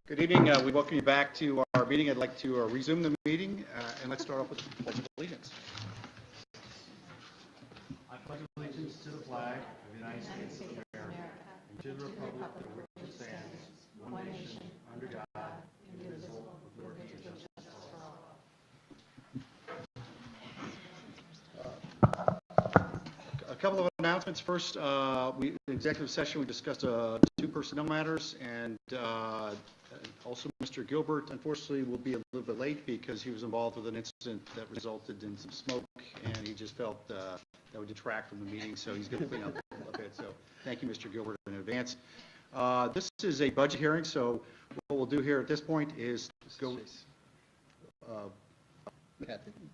Good evening. We welcome you back to our meeting. I'd like to resume the meeting, and let's start off with the Pledge of Allegiance. I pledge allegiance to the flag of the United States of America and to the republic for which it stands, one nation, under God, indivisible, with liberty and justice for all. A couple of announcements. First, in executive session, we discussed 2 personnel matters, and also Mr. Gilbert, unfortunately, will be a little bit late because he was involved with an incident that resulted in some smoke, and he just felt that would detract from the meeting, so he's going to clean up a bit. So thank you, Mr. Gilbert, in advance. This is a budget hearing, so what we'll do here at this point is go.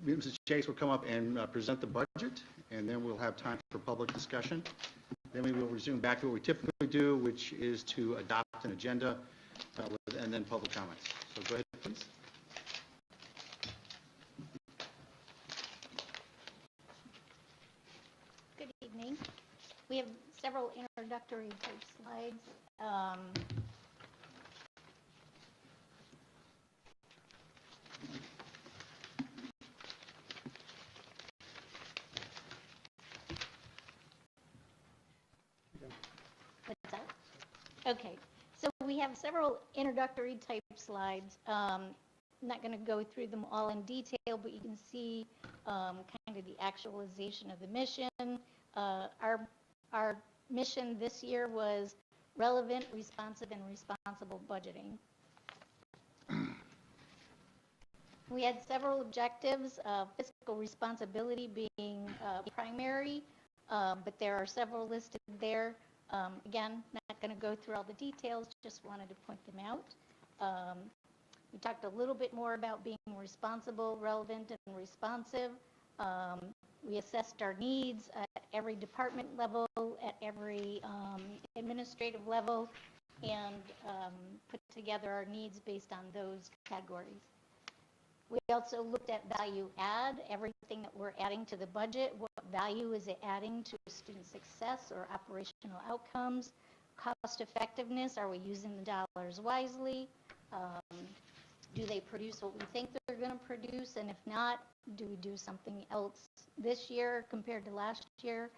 Mrs. Chase will come up and present the budget, and then we'll have time for public discussion. Then we will resume back to what we typically do, which is to adopt an agenda and then public comments. So go ahead, please. Good evening. We have several introductory type slides. What's that? Okay. So we have several introductory type slides. I'm not going to go through them all in detail, but you can see kind of the actualization of the mission. Our mission this year was relevant, responsive, and responsible budgeting. We had several objectives, fiscal responsibility being primary, but there are several listed there. Again, not going to go through all the details, just wanted to point them out. We talked a little bit more about being responsible, relevant, and responsive. We assessed our needs at every department level, at every administrative level, and put together our needs based on those categories. We also looked at value add, everything that we're adding to the budget. What value is it adding to student success or operational outcomes? Cost effectiveness, are we using the dollars wisely? Do they produce what we think they're going to produce? And if not, do we do something else this year compared to last year?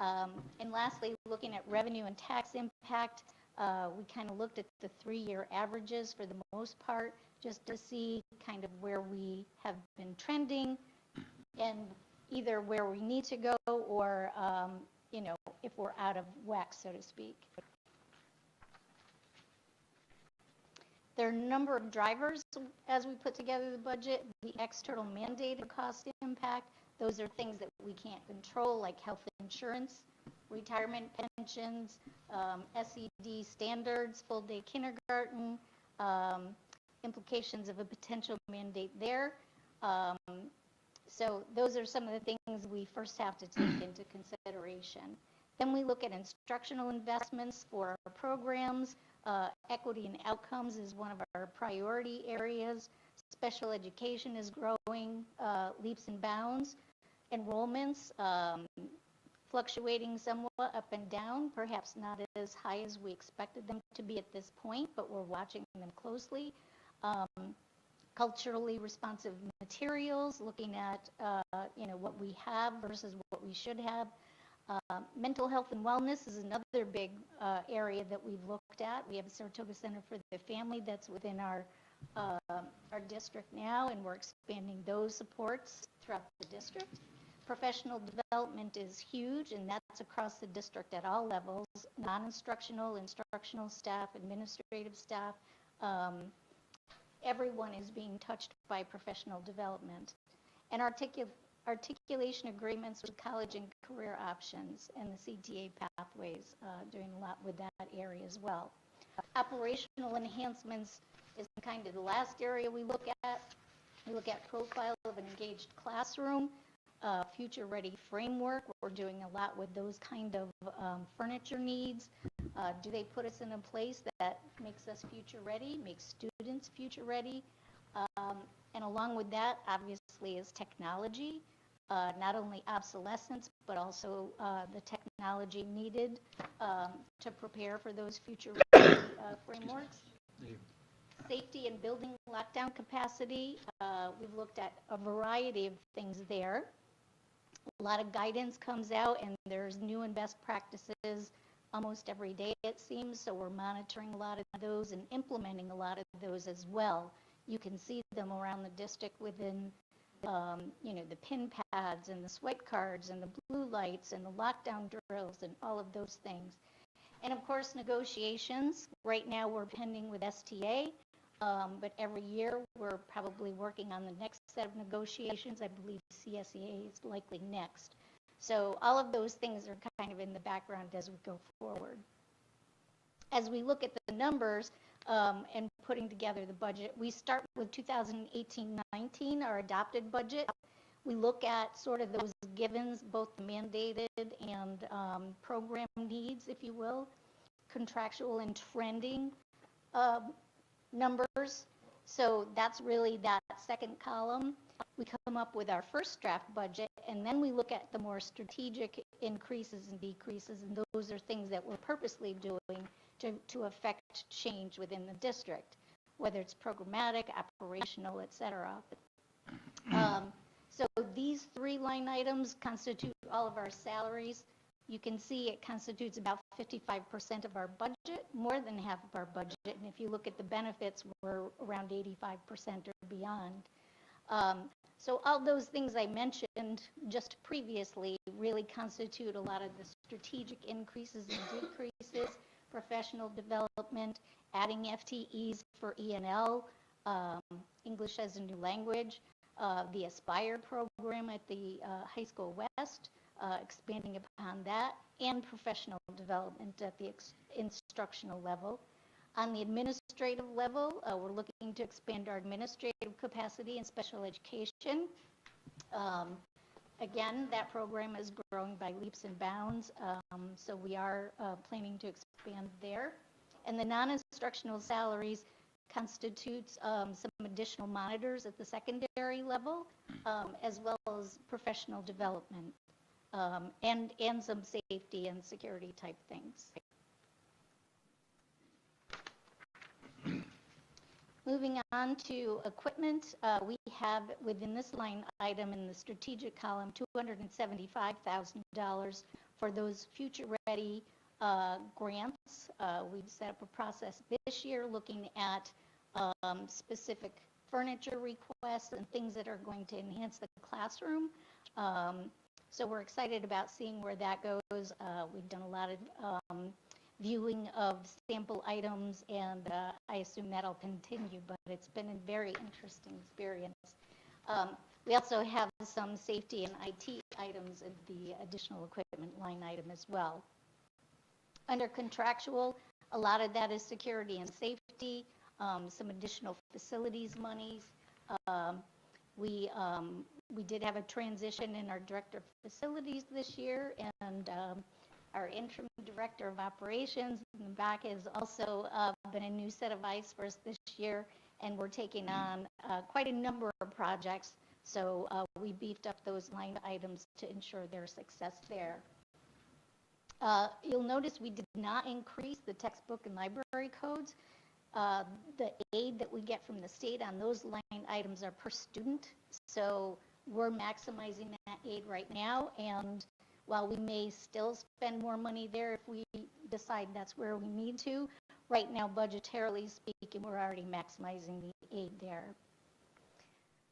And lastly, looking at revenue and tax impact, we kind of looked at the 3-year averages for the most part, just to see kind of where we have been trending and either where we need to go or, if we're out of whack, so to speak. There are a number of drivers as we put together the budget. The external mandated cost impact, those are things that we can't control, like health insurance, retirement pensions, SED standards, full day kindergarten, implications of a potential mandate there. So those are some of the things we first have to take into consideration. Then we look at instructional investments for our programs. Equity and outcomes is one of our priority areas. Special education is growing leaps and bounds. Enrollments fluctuating somewhat up and down, perhaps not as high as we expected them to be at this point, but we're watching them closely. Culturally responsive materials, looking at what we have versus what we should have. Mental health and wellness is another big area that we've looked at. We have a Saratoga Center for the Family that's within our district now, and we're expanding those supports throughout the district. Professional development is huge, and that's across the district at all levels, non-instructional, instructional staff, administrative staff. Everyone is being touched by professional development. And articulation agreements with college and career options and the CTA pathways, doing a lot with that area as well. Operational enhancements is kind of the last area we look at. We look at profile of an engaged classroom, future ready framework. We're doing a lot with those kind of furniture needs. Do they put us in a place that makes us future ready, makes students future ready? And along with that, obviously, is technology. Not only obsolescence, but also the technology needed to prepare for those future frameworks. Safety and building lockdown capacity, we've looked at a variety of things there. A lot of guidance comes out, and there's new and best practices almost every day, it seems, so we're monitoring a lot of those and implementing a lot of those as well. You can see them around the district within, the pin pads and the swipe cards and the blue lights and the lockdown drills and all of those things. And of course, negotiations. Right now, we're pending with STA, but every year we're probably working on the next set of negotiations. I believe CSEA is likely next. So all of those things are kind of in the background as we go forward. As we look at the numbers and putting together the budget, we start with 2018-19, our adopted budget. We look at sort of those givens, both mandated and program needs, if you will, contractual and trending numbers. So that's really that second column. We come up with our first draft budget, and then we look at the more strategic increases and decreases, and those are things that we're purposely doing to affect change within the district, whether it's programmatic, operational, et cetera. So these three line items constitute all of our salaries. You can see it constitutes about 55% of our budget, more than half of our budget. And if you look at the benefits, we're around 85% or beyond. So all those things I mentioned just previously really constitute a lot of the strategic increases and decreases, professional development, adding FTEs for E&L, English as a new language, the Aspire program at the High School West, expanding upon that, and professional development at the instructional level. On the administrative level, we're looking to expand our administrative capacity in special education. Again, that program is growing by leaps and bounds, so we are planning to expand there. And the non-instructional salaries constitutes some additional monitors at the secondary level, as well as professional development, and some safety and security type things. Moving on to equipment, we have within this line item in the strategic column $275,000 for those future ready grants. We've set up a process this year looking at specific furniture requests and things that are going to enhance the classroom. So we're excited about seeing where that goes. We've done a lot of viewing of sample items, and I assume that'll continue, but it's been a very interesting experience. We also have some safety and IT items in the additional equipment line item as well. Under contractual, a lot of that is security and safety, some additional facilities monies. We did have a transition in our director of facilities this year, and our interim director of operations in the back has also been a new set of eyes for us this year, and we're taking on quite a number of projects. So we beefed up those line items to ensure their success there. You'll notice we did not increase the textbook and library codes. The aid that we get from the state on those line items are per student, so we're maximizing that aid right now, and while we may still spend more money there if we decide that's where we need to, right now, budgetarily speaking, we're already maximizing the aid there.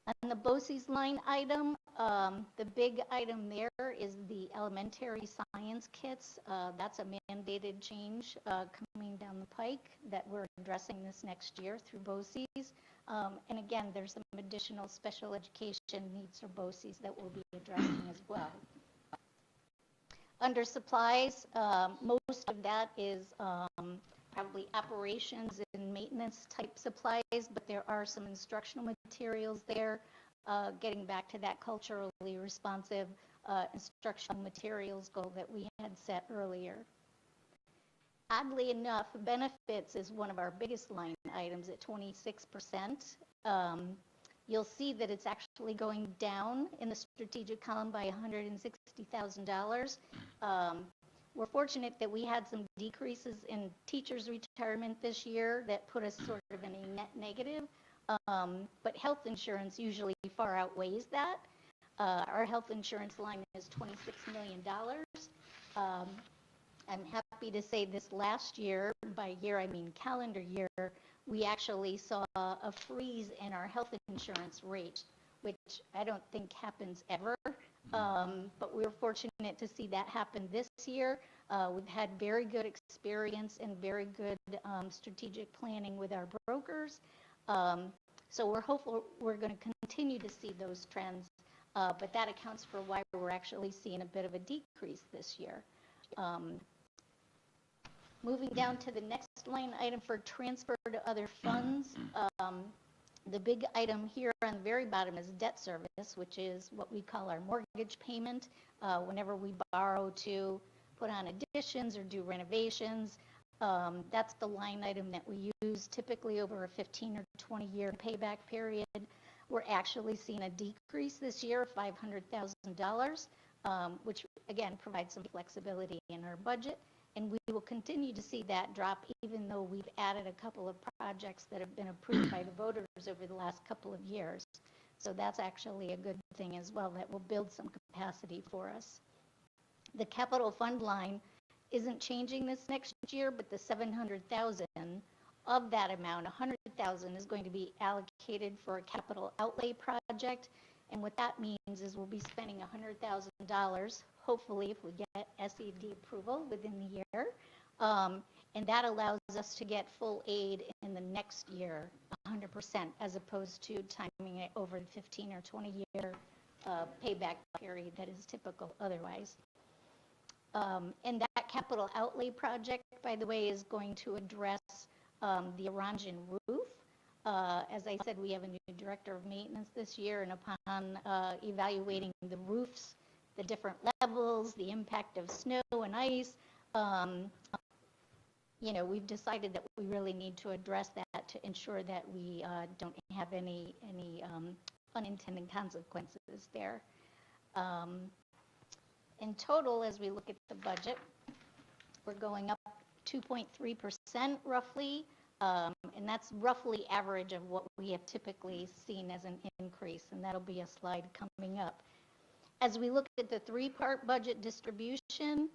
On the BOCES line item, the big item there is the elementary science kits. That's a mandated change coming down the pike that we're addressing this next year through BOCES. And again, there's some additional special education needs for BOCES that we'll be addressing as well. Under supplies, most of that is probably operations and maintenance type supplies, but there are some instructional materials there, getting back to that culturally responsive instructional materials goal that we had set earlier. Oddly enough, benefits is one of our biggest line items at 26%. You'll see that it's actually going down in the strategic column by $160,000. We're fortunate that we had some decreases in teachers' retirement this year that put us sort of in a net negative. But health insurance usually far outweighs that. Our health insurance line is $26 million. I'm happy to say this last year, by year I mean calendar year, we actually saw a freeze in our health insurance rate, which I don't think happens ever. But we were fortunate to see that happen this year. We've had very good experience and very good strategic planning with our brokers. So we're hopeful we're going to continue to see those trends, but that accounts for why we're actually seeing a bit of a decrease this year. Moving down to the next line item for transfer to other funds, the big item here on the very bottom is debt service, which is what we call our mortgage payment. Whenever we borrow to put on additions or do renovations, that's the line item that we use typically over a 15 or 20 year payback period. We're actually seeing a decrease this year of $500,000, which again provides some flexibility in our budget. And we will continue to see that drop even though we've added a couple of projects that have been approved by the voters over the last couple of years. So that's actually a good thing as well, that will build some capacity for us. The capital fund line isn't changing this next year, but the $700,000 of that amount, $100,000 is going to be allocated for a capital outlay project. And what that means is we'll be spending $100,000, hopefully if we get SED approval within the year. And that allows us to get full aid in the next year, 100%, as opposed to timing it over the 15 or 20 year payback period that is typical otherwise. And that capital outlay project, by the way, is going to address the Orangen roof. As I said, we have a new director of maintenance this year, and upon evaluating the roofs, the different levels, the impact of snow and ice, we've decided that we really need to address that to ensure that we don't have any unintended consequences there. In total, as we look at the budget, we're going up 2.3% roughly, and that's roughly average of what we have typically seen as an increase, and that'll be a slide coming up. As we look at the three-part budget distribution,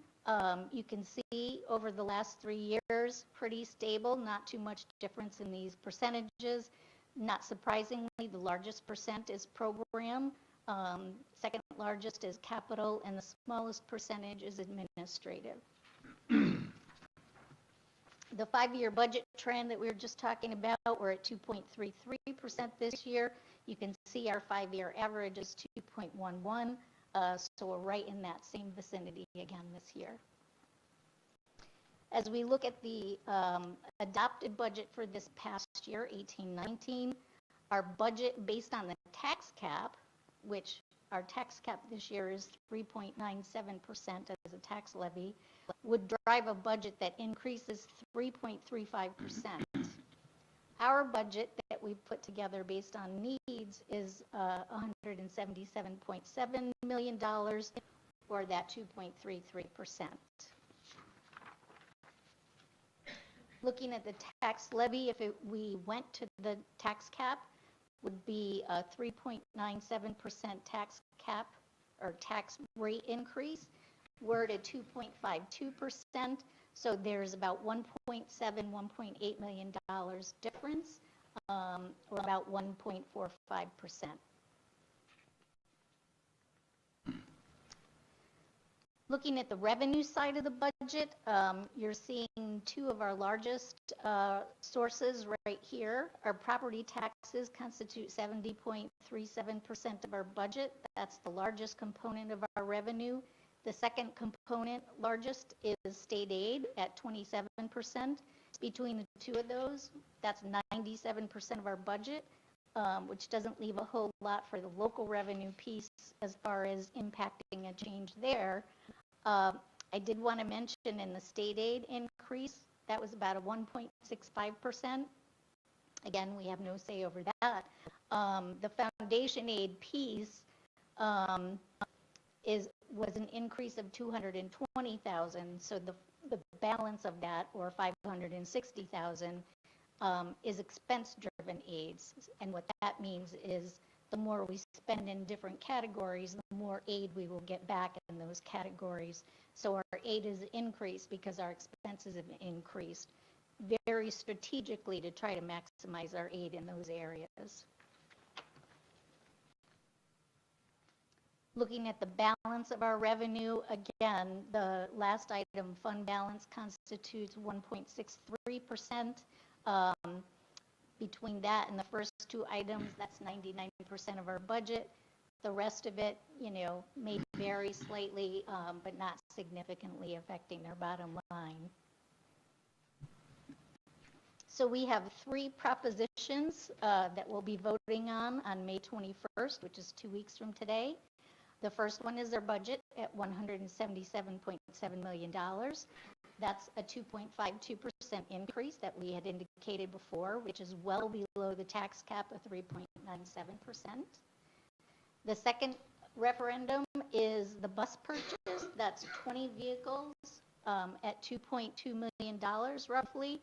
you can see over the last 3 years, pretty stable, not too much difference in these percentages. Not surprisingly, the largest percent is program, second largest is capital, and the smallest percentage is administrative. The 5-year budget trend that we were just talking about, we're at 2.33% this year. You can see our 5-year average is 2.11, so we're right in that same vicinity again this year. As we look at the adopted budget for this past year, 18-19, our budget based on the tax cap, which our tax cap this year is 3.97% as a tax levy, would drive a budget that increases 3.35%. Our budget that we've put together based on needs is $177.7 million, or that 2.33%. Looking at the tax levy, if we went to the tax cap, would be a 3.97% tax cap or tax rate increase. We're at 2.52%, so there's about $1.8 million difference, or about 1.45%. Looking at the revenue side of the budget, you're seeing two of our largest sources right here. Our property taxes constitute 70.37% of our budget. That's the largest component of our revenue. The second component, largest, is state aid at 27%. Between the two of those, that's 97% of our budget, which doesn't leave a whole lot for the local revenue piece as far as impacting a change there. I did want to mention in the state aid increase, that was about a 1.65%. Again, we have no say over that. The foundation aid piece is was an increase of 220,000. So the balance of that, or 560,000, is expense-driven aids. And what that means is the more we spend in different categories, the more aid we will get back in those categories. So our aid is increased because our expenses have increased very strategically to try to maximize our aid in those areas. Looking at the balance of our revenue, again, the last item, fund balance, constitutes 1.63%. Between that and the first two items, that's 99% of our budget. The rest of it, may vary slightly, but not significantly affecting our bottom line. So we have three propositions that we'll be voting on May 21st, which is 2 weeks from today. The first one is our budget at $177.7 million. That's a 2.52% increase that we had indicated before, which is well below the tax cap of 3.97%. The second referendum is the bus purchase. That's 20 vehicles at $2.2 million roughly.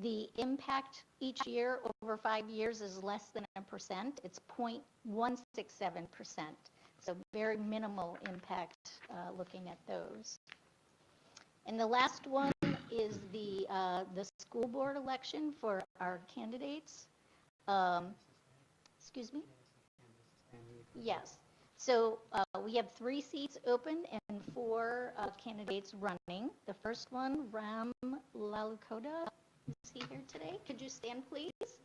The impact each year over 5 years is less than 1%. It's 0.167%. So very minimal impact looking at those. And the last one is the school board election for our candidates. Excuse me? Yes. So we have 3 seats open and 4 candidates running. The first one, Ram Lalukota, is he here today? Could you stand, please?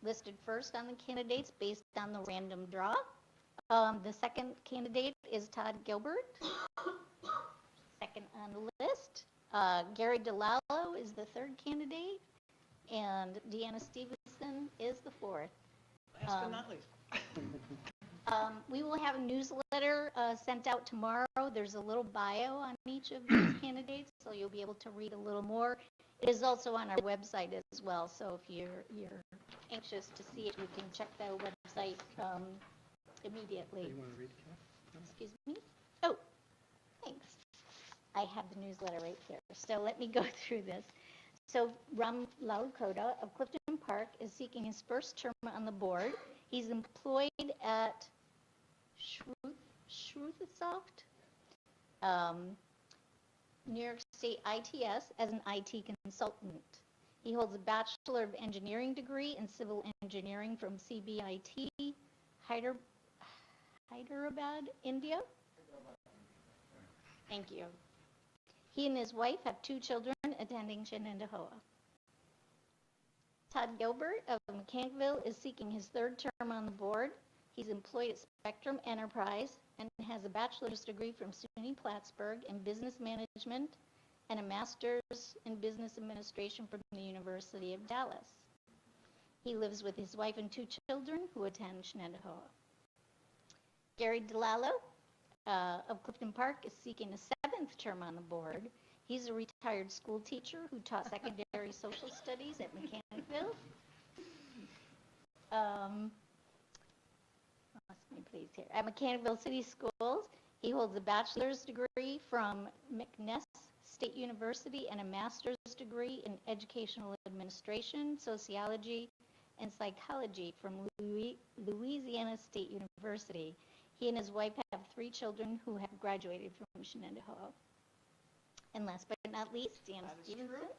Listed first on the candidates based on the random draw. The second candidate is Todd Gilbert. Second on the list. Gary DeLallo is the third candidate, and Deanna Stevenson is the fourth. Last but not least. We will have a newsletter sent out tomorrow. There's a little bio on each of these candidates, so you'll be able to read a little more. It is also on our website as well, so if you're anxious to see it, you can check the website immediately. Do you want to read it? Excuse me? Oh, thanks. I have the newsletter right here, so let me go through this. So Ram Lalukota of Clifton Park is seeking his first term on the board. He's employed at Shruthosoft, New York State ITS, as an IT consultant. He holds a Bachelor of Engineering degree in Civil Engineering from CBIT, Hyderabad, India. Thank you. He and his wife have 2 children attending Shenendehowa. Todd Gilbert of Mechanicville is seeking his 3rd term on the board. He's employed at Spectrum Enterprise and has a bachelor's degree from SUNY Plattsburgh in business management and a master's in business administration from the University of Dallas. He lives with his wife and 2 children who attend Shenendehowa. Gary DeLallo of Clifton Park is seeking a 7th term on the board. He's a retired school teacher who taught secondary social studies at Mechanicville. Lost my place here. At Mechanicville City Schools, he holds a bachelor's degree from McNess State University and a master's degree in educational administration, sociology, and psychology from Louisiana State University. He and his wife have 3 children who have graduated from Shenendehowa. And last but not least, Deanna Stevenson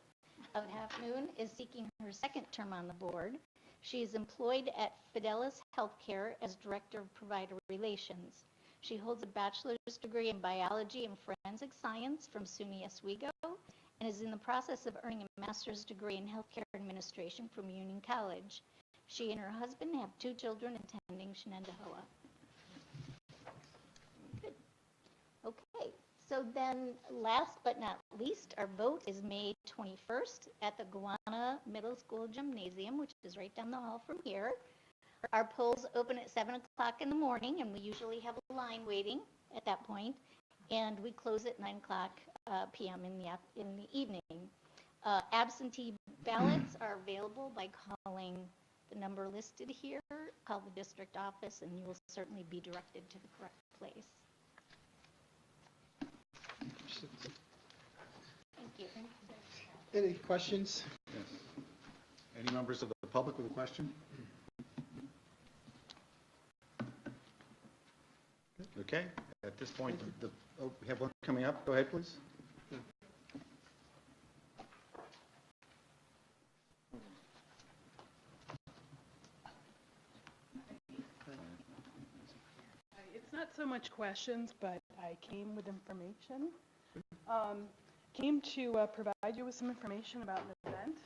of Half Moon is seeking her 2nd term on the board. She is employed at Fidelis Healthcare as Director of Provider Relations. She holds a bachelor's degree in biology and forensic science from SUNY Oswego and is in the process of earning a master's degree in healthcare administration from Union College. She and her husband have 2 children attending Shenendehowa. Good. Okay. So then, last but not least, our vote is May 21st at the Gowanna Middle School Gymnasium, which is right down the hall from here. Our polls open at 7 o'clock in the morning, and we usually have a line waiting at that point, and we close at 9 o'clock p.m. in the evening. Absentee ballots are available by calling the number listed here, call the district office, and you will certainly be directed to the correct place. Thank you. Any questions? Yes. Any members of the public with a question? Okay, at this point, we have one coming up. Go ahead, please. It's not so much questions, but I came with information. Came to provide you with some information about an event.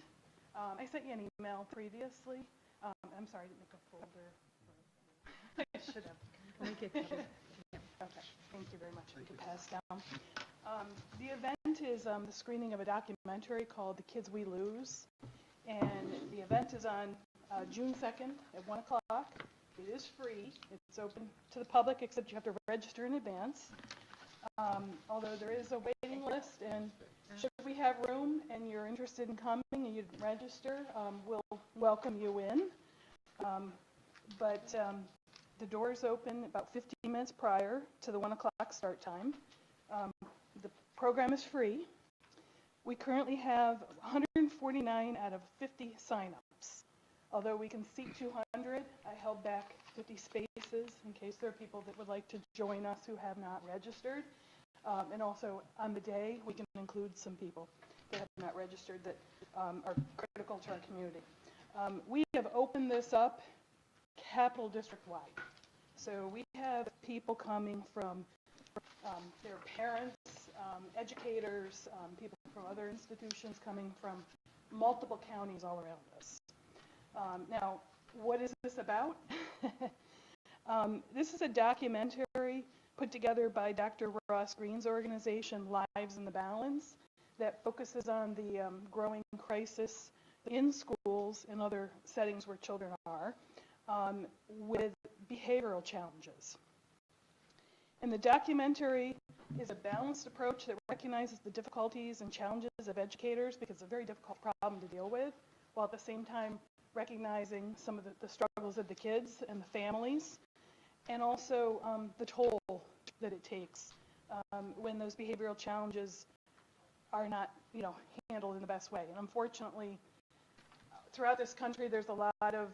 I sent you an email previously. I'm sorry, I didn't make a folder. I should have. Okay, thank you very much. We can pass down. The event is the screening of a documentary called The Kids We Lose. And the event is on June 2nd at 1 o'clock. It is free. It's open to the public, except you have to register in advance. Although there is a waiting list, and should we have room and you're interested in coming and you'd register, we'll welcome you in. But the doors open about 15 minutes prior to the 1 o'clock start time. The program is free. We currently have 149 out of 50 signups. Although we can seat 200, I held back 50 spaces in case there are people that would like to join us who have not registered. And also on the day, we can include some people that have not registered that are critical to our community. We have opened this up Capital District-wide. So we have people coming from their parents, educators, people from other institutions coming from multiple counties all around us. Now, what is this about? This is a documentary put together by Dr. Ross Green's organization, Lives in the Balance, that focuses on the growing crisis in schools and other settings where children are with behavioral challenges. And the documentary is a balanced approach that recognizes the difficulties and challenges of educators, because it's a very difficult problem to deal with, while at the same time recognizing some of the struggles of the kids and the families, and also the toll that it takes when those behavioral challenges are not, handled in the best way. And unfortunately, throughout this country, there's a lot of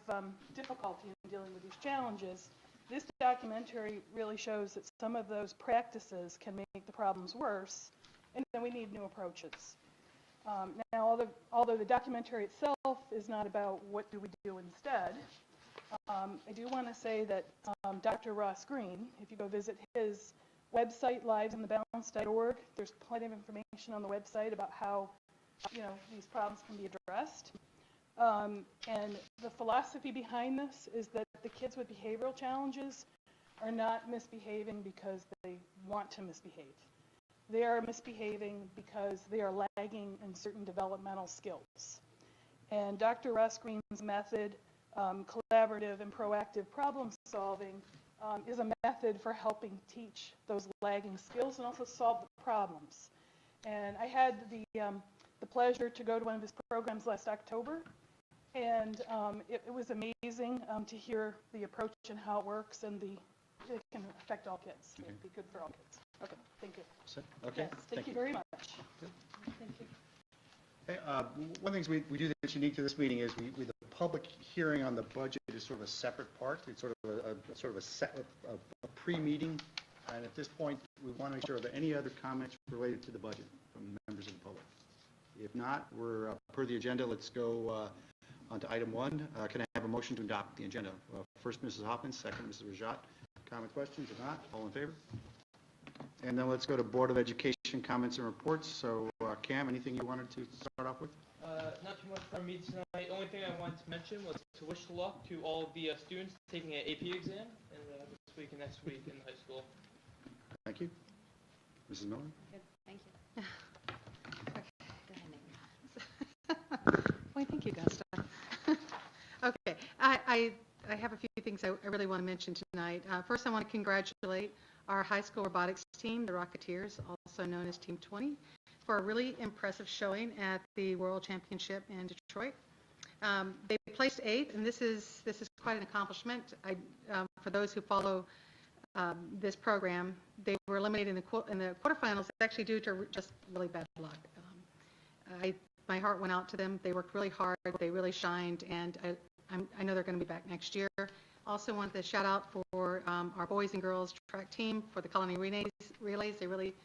difficulty in dealing with these challenges. This documentary really shows that some of those practices can make the problems worse, and then we need new approaches. Now, although the documentary itself is not about what do we do instead, I do want to say that Dr. Ross Green, if you go visit his website, livesinthebalance.org, there's plenty of information on the website about how these problems can be addressed. And the philosophy behind this is that the kids with behavioral challenges are not misbehaving because they want to misbehave. They are misbehaving because they are lagging in certain developmental skills. And Dr. Ross Green's method, collaborative and proactive problem solving, is a method for helping teach those lagging skills and also solve the problems. And I had the pleasure to go to one of his programs last October, and it was amazing to hear the approach and how it works, and it can affect all kids. Okay. It'd be good for all kids. Okay, thank you. Okay. Yes, thank you very much. Good. Thank you. Hey, one of the things we do that's unique to this meeting is the public hearing on the budget is sort of a separate part. It's sort of a pre-meeting, and at this point, we want to make sure that any other comments related to the budget from members of the public. If not, we're per the agenda. Let's go on to item 1. Can I have a motion to adopt the agenda? First, Mrs. Hoppins, second, Mrs. Rajat. Comment, questions? If not, all in favor? And then let's go to Board of Education comments and reports. So, Cam, anything you wanted to start off with? Not too much from me tonight. The only thing I wanted to mention was to wish luck to all of the students taking an AP exam this week and next week in high school. Thank you. Mrs. Miller? Good, thank you. Okay, go ahead, Nick. Well, thank you, Gusta. Okay, I have a few things I really want to mention tonight. First, I want to congratulate our high school robotics team, the Rocketeers, also known as Team 20, for a really impressive showing at the World Championship in Detroit. They placed 8th, and this is quite an accomplishment. For those who follow this program, they were eliminated in the quarterfinals actually due to just really bad luck. My heart went out to them. They worked really hard. They really shined, and I know they're going to be back next year. Also wanted to shout out for our boys and girls track team for the Colony Relays. They really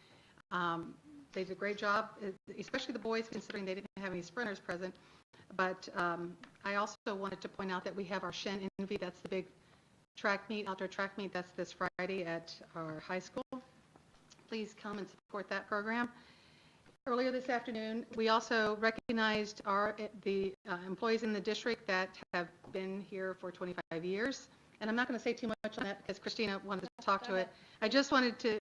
they did a great job, especially the boys, considering they didn't have any sprinters present. But I also wanted to point out that we have our Shen Envy. That's the big track meet, outdoor track meet. That's this Friday at our high school. Please come and support that program. Earlier this afternoon, we also recognized the employees in the district that have been here for 25 years. And I'm not going to say too much on that because Christina wanted to talk to it. I just wanted to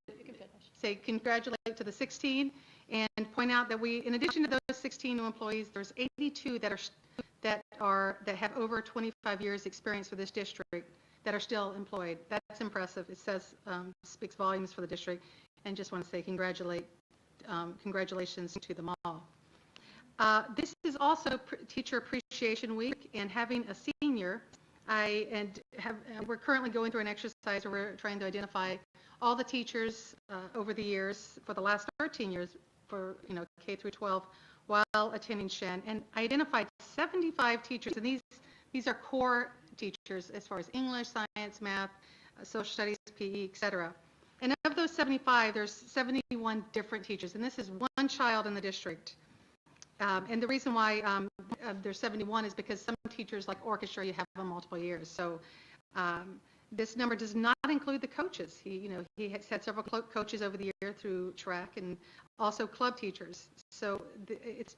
say congratulate to the 16 and point out that in addition to those 16 new employees, there's 82 that have over 25 years experience for this district that are still employed. That's impressive. It speaks volumes for the district, and just want to say congratulations to them all. This is also Teacher Appreciation Week, and having a senior, we're currently going through an exercise where we're trying to identify all the teachers over the years for the last 13 years for K through 12 while attending Shen, and I identified 75 teachers, and these are core teachers as far as English, science, math, social studies, PE, etc. And of those 75, there's 71 different teachers, and this is one child in the district. And the reason why there's 71 is because some teachers, like orchestra, you have them multiple years. So this number does not include the coaches. He has had several coaches over the year through track, and also club teachers. So it's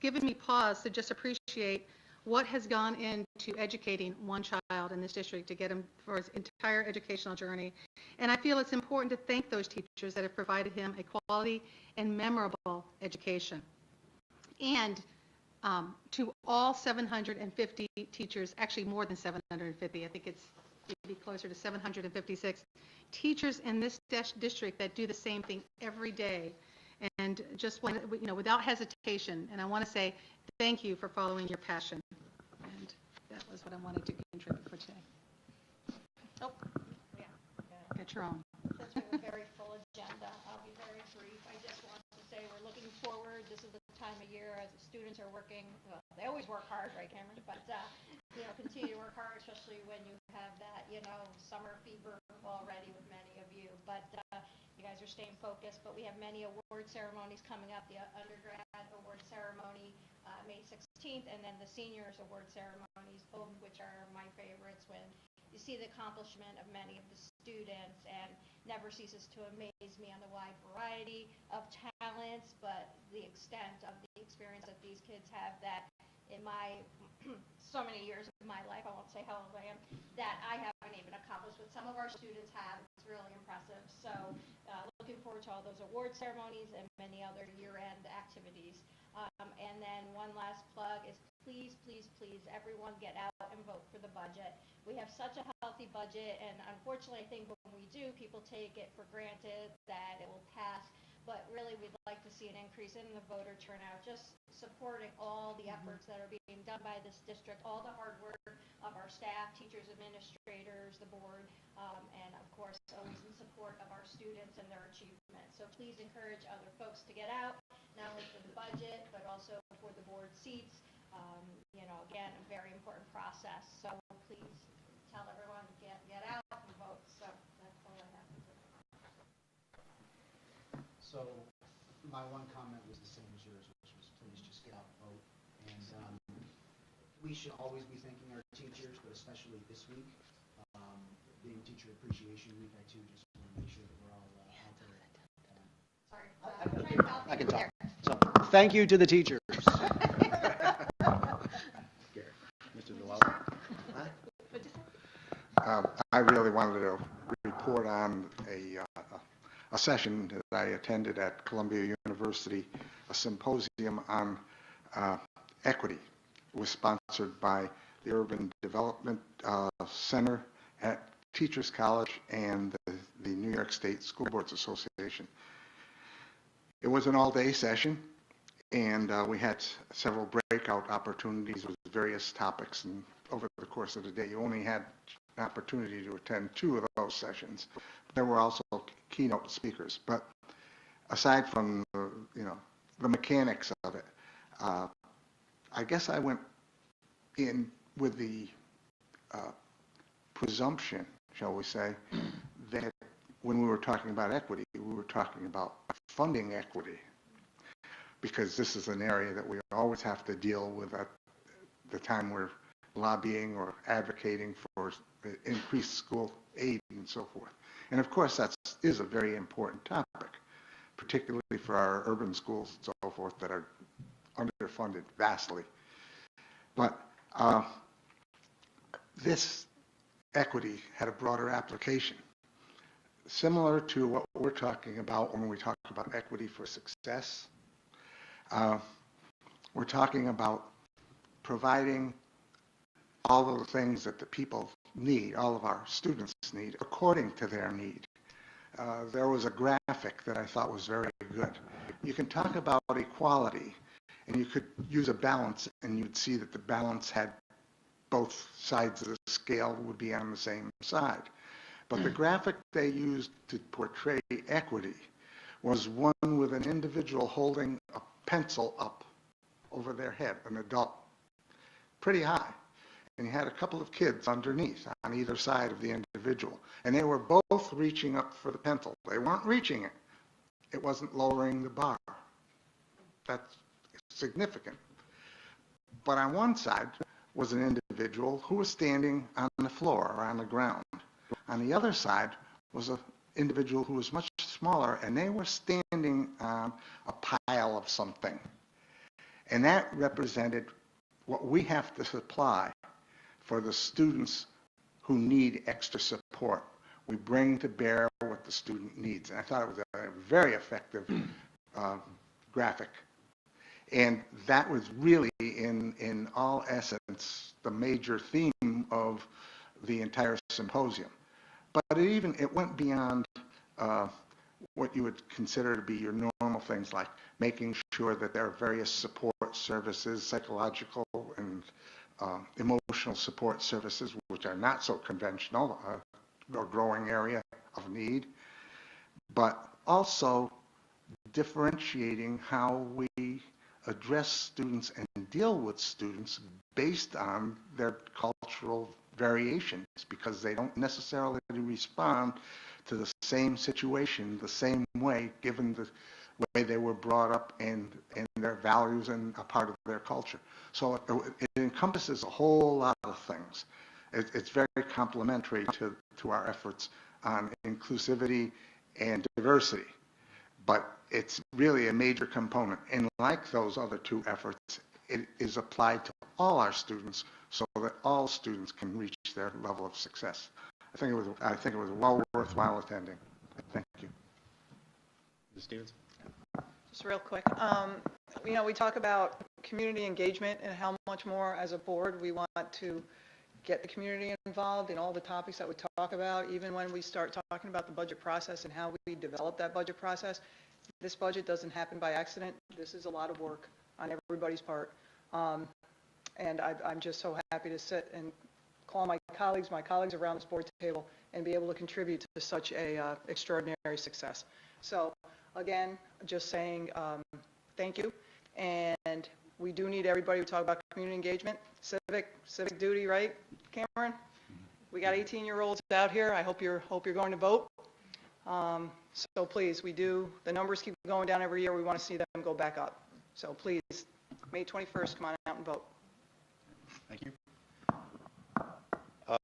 given me pause to just appreciate what has gone into educating one child in this district to get him for his entire educational journey. And I feel it's important to thank those teachers that have provided him a quality and memorable education. And to all 750 teachers, actually more than 750, I think it's maybe closer to 756 teachers in this district that do the same thing every day. And just without hesitation, and I want to say thank you for following your passion. And that was what I wanted to contribute for today. Oh, yeah. Get your own. Since we have a very full agenda, I'll be very brief. I just want to say we're looking forward. This is the time of year as the students are working. Well, they always work hard, right, Cameron? But continue to work hard, especially when you have that, summer fever already with many of you. But you guys are staying focused. But we have many award ceremonies coming up. The undergrad award ceremony May 16th, and then the seniors award ceremonies, both of which are my favorites, when you see the accomplishment of many of the students, and never ceases to amaze me on the wide variety of talents, but the extent of the experience that these kids have that in my so many years of my life, I won't say how old I am, that I haven't even accomplished what some of our students have. It's really impressive. So looking forward to all those award ceremonies and many other year-end activities. And then one last plug is please, please, please, everyone get out and vote for the budget. We have such a healthy budget, and unfortunately, I think when we do, people take it for granted that it will pass. But really, we'd like to see an increase in the voter turnout, just supporting all the efforts that are being done by this district, all the hard work of our staff, teachers, administrators, the board, and of course, always in support of our students and their achievements. So please encourage other folks to get out, not only for the budget, but also for the board seats. Again, a very important process. So please tell everyone to get out and vote. So that's all I have to say. So my one comment was the same as yours, which was please just get out and vote. And we should always be thanking our teachers, but especially this week, being Teacher Appreciation Week, I too just want to make sure that we're all out there. Sorry. I can talk. So thank you to the teachers. Mr. DeLauro? I really wanted to report on a session that I attended at Columbia University, a symposium on equity. It was sponsored by the Urban Development Center at Teachers College and the New York State School Boards Association. It was an all-day session, And we had several breakout opportunities with various topics, and over the course of the day, you only had an opportunity to attend 2 of those sessions. There were also keynote speakers, but aside from the mechanics of it, I guess I went in with the presumption, shall we say, that when we were talking about equity, we were talking about funding equity, because this is an area that we always have to deal with at the time we're lobbying or advocating for increased school aid and so forth. And of course, that is a very important topic, particularly for our urban schools and so forth that are underfunded vastly. But this equity had a broader application, similar to what we're talking about when we talk about equity for success. We're talking about providing all of the things that the people need, all of our students need, according to their need. There was a graphic that I thought was very good. You can talk about equality, and you could use a balance, and you'd see that the balance had both sides of the scale would be on the same side. But the graphic they used to portray equity was one with an individual holding a pencil up over their head, an adult, pretty high. And you had a couple of kids underneath on either side of the individual. And they were both reaching up for the pencil. They weren't reaching it. It wasn't lowering the bar. That's significant. But on one side was an individual who was standing on the floor or on the ground. On the other side was an individual who was much smaller, and they were standing on a pile of something. And that represented what we have to supply for the students who need extra support. We bring to bear what the student needs. And I thought it was a very effective graphic. And that was really, in all essence, the major theme of the entire symposium. But it went beyond what you would consider to be your normal things, like making sure that there are various support services, psychological and emotional support services, which are not so conventional, a growing area of need, but also differentiating how we address students and deal with students based on their cultural variations, because they don't necessarily respond to the same situation the same way, given the way they were brought up and their values and a part of their culture. So it encompasses a whole lot of things. It's very complementary to our efforts on inclusivity and diversity, but it's really a major component. And like those other 2 efforts, it is applied to all our students so that all students can reach their level of success. I think it was well worthwhile attending. Thank you. Ms. Stevens? Just real quick, we talk about community engagement and how much more as a board we want to get the community involved in all the topics that we talk about, even when we start talking about the budget process and how we develop that budget process. This budget doesn't happen by accident. This is a lot of work on everybody's part. And I'm just so happy to sit and call my colleagues around this board table and be able to contribute to such a extraordinary success. So again, just saying thank you. And we do need everybody to talk about community engagement, civic duty, right, Cameron? We got 18-year-olds out here. I hope you're going to vote. So please, the numbers keep going down every year. We want to see them go back up. So please, May 21st, come on out and vote. Thank you.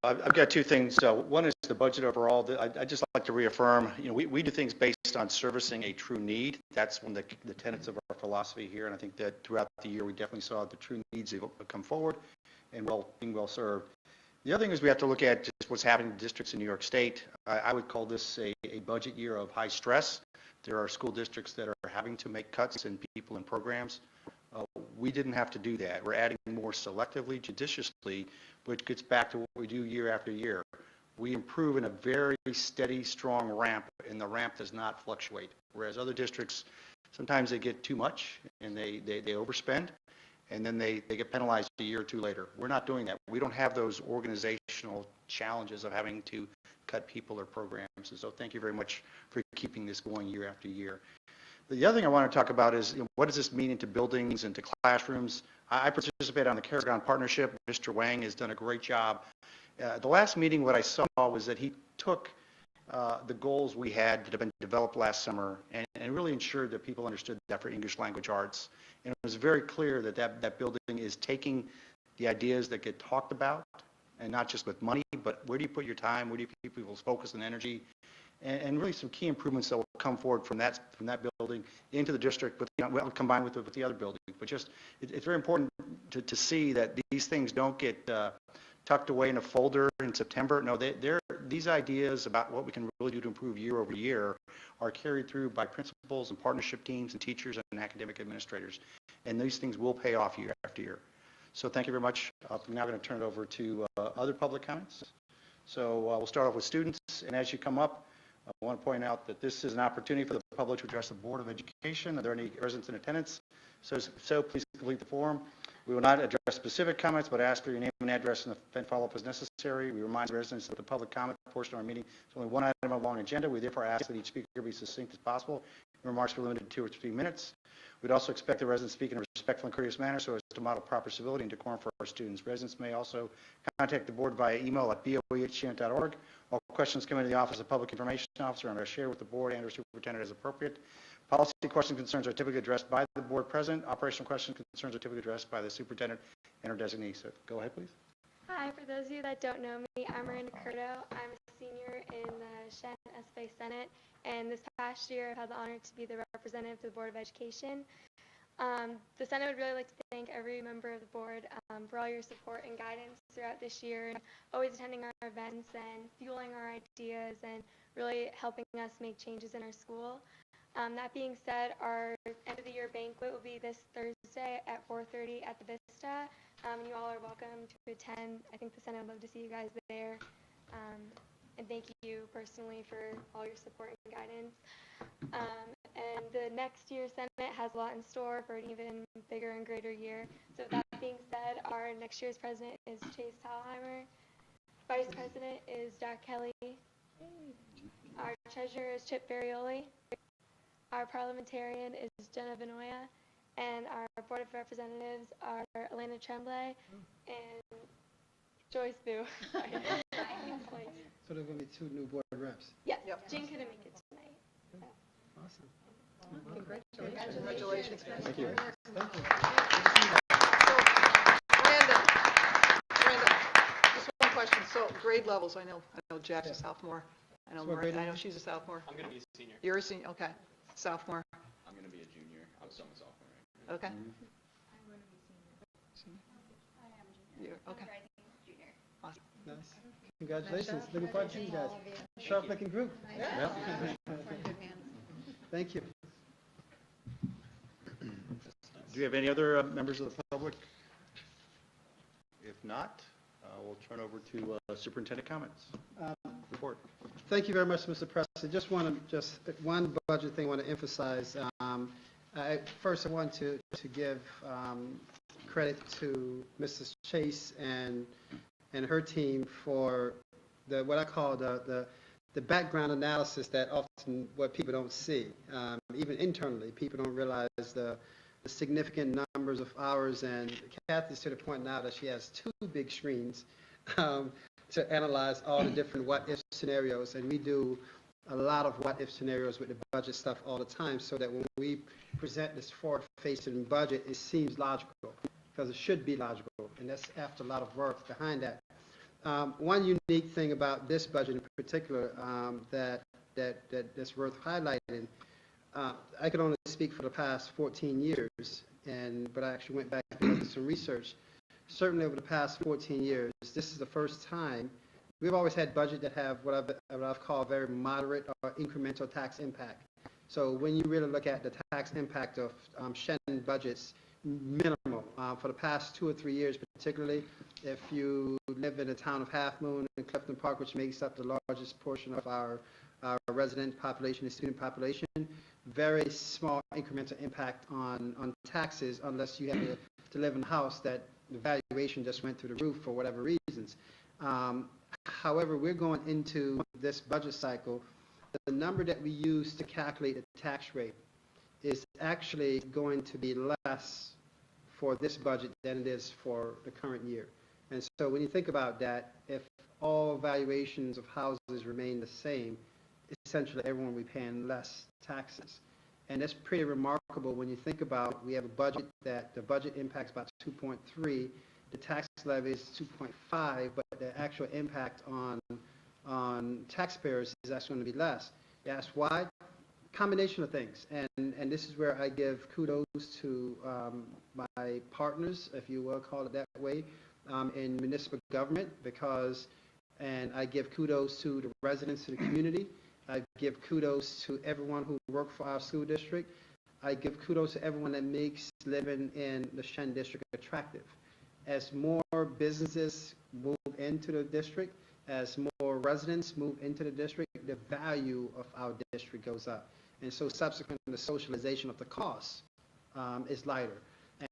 I've got 2 things. One is the budget overall. I'd just like to reaffirm, we do things based on servicing a true need. That's one of the tenets of our philosophy here, and I think that throughout the year we definitely saw the true needs come forward and being well served. The other thing is we have to look at just what's happening in districts in New York State. I would call this a budget year of high stress. There are school districts that are having to make cuts in people and programs. We didn't have to do that. We're adding more selectively, judiciously, which gets back to what we do year after year. We improve in a very steady, strong ramp, and the ramp does not fluctuate. Whereas other districts, Sometimes they get too much and they overspend, and then they get penalized a year or two later. We're not doing that. We don't have those organizational challenges of having to cut people or programs. And so thank you very much for keeping this going year after year. The other thing I want to talk about is, what does this mean into buildings, into classrooms? I participate on the Carrigan Partnership. Mr. Wang has done a great job. The last meeting, what I saw was that he took the goals we had that have been developed last summer and really ensured that people understood that for English language arts. And it was very clear that that building is taking the ideas that get talked about, and not just with money, but where do you put your time, where do you keep people's focus and energy, and really some key improvements that will come forward from that building into the district, combined with the other building. But just, it's very important to see that these things don't get tucked away in a folder in September. No, these ideas about what we can really do to improve year over year are carried through by principals and partnership teams and teachers and academic administrators. And these things will pay off year after year. So thank you very much. I'm now going to turn it over to other public comments. So we'll start off with students. And as you come up, I want to point out that this is an opportunity for the public to address the Board of Education. Are there any residents in attendance? So please complete the form. We will not address specific comments, but ask for your name and address and follow-up as necessary. We remind residents that the public comment portion of our meeting is only one item on a long agenda. We therefore ask that each speaker be succinct as possible. Remarks be limited to 2 or 3 minutes. We'd also expect the residents speak in a respectful and courteous manner so as to model proper civility and decorum for our students. Residents may also contact the board via email at boe@shenendehowa.org. All questions come into the Office of Public Information Officer and are shared with the board and or superintendent as appropriate. Policy questions and concerns are typically addressed by the board president. Operational questions and concerns are typically addressed by the superintendent and her designee. So go ahead, please. Hi, for those of you that don't know me, I'm Miranda Curto. I'm a senior in the Shen SFA Senate, and this past year I've had the honor to be the representative to the Board of Education. The Senate would really like to thank every member of the board for all your support and guidance throughout this year, and always attending our events and fueling our ideas and really helping us make changes in our school. That being said, our end of the year banquet will be this Thursday at 4:30 at the Vista. You all are welcome to attend. I think the Senate would love to see you guys there. And thank you personally for all your support and guidance. And the next year's Senate has a lot in store for an even bigger and greater year. So with that being said, our next year's president is Chase Talheimer. Vice president is Jack Kelly. Our treasurer is Chip Barioli. Our parliamentarian is Jenna Benoya. And our Board of Representatives are Elena Tremblay and Joyce Boo. So there's going to be 2 new board reps. Yes, Yep. Jen couldn't make it tonight. Awesome. Congratulations. Thank you. Thank you. Brandon, just one question. So grade levels, I know Jack's a sophomore. I know So what grade I are know you? she's a sophomore. I'm going to be a senior. You're a senior, okay. Sophomore, I'm going to be a junior. I'm still a sophomore. Right? okay. You're, okay. Awesome. Nice. Congratulations. Looking forward to seeing you guys. Sharp looking group. Thank you. Do you have any other members of the public? If not, we'll turn over to superintendent comments. Report. Thank you very much, Mr. President. Just one budget thing I want to emphasize. First, I want to give credit to Mrs. Chase and her team for what I call the background analysis that often what people don't see. Even internally, people don't realize the significant numbers of hours, and Kathy's to the point now that she has 2 big screens to analyze all the different what-if scenarios, and we do a lot of what-if scenarios with the budget stuff all the time, so that when we present this forward-facing budget, it seems logical, because it should be logical, and that's after a lot of work behind that. One unique thing about this budget in particular that's worth highlighting, I can only speak for the past 14 years, but I actually went back and did some research. Certainly over the past 14 years, this is the first time. We've always had budget that have what I've called very moderate or incremental tax impact. So when you really look at the tax impact of Shenandoah budgets, minimal. For the past 2 or 3 years particularly, if you live in the town of Half Moon and Clifton Park, which makes up the largest portion of our our resident population and student population, very small incremental impact on taxes unless you have to live in a house that the valuation just went through the roof for whatever reasons. However, we're going into this budget cycle, the number that we use to calculate the tax rate is actually going to be less for this budget than it is for the current year. And so when you think about that, if all valuations of houses remain the same, essentially everyone will be paying less taxes. And that's pretty remarkable when you think about, we have a budget that the budget impacts about 2.3, the tax levy is 2.5, but the actual impact on taxpayers is actually going to be less. You ask why? Combination of things, and this is where I give kudos to my partners, if you will call it that way, in municipal government, because, and I give kudos to the residents of the community. I give kudos to everyone who works for our school district. I give kudos to everyone that makes living in the Shen district attractive. As more businesses move into the district, as more residents move into the district, the value of our district goes up. And so subsequent to the socialization of the costs is lighter.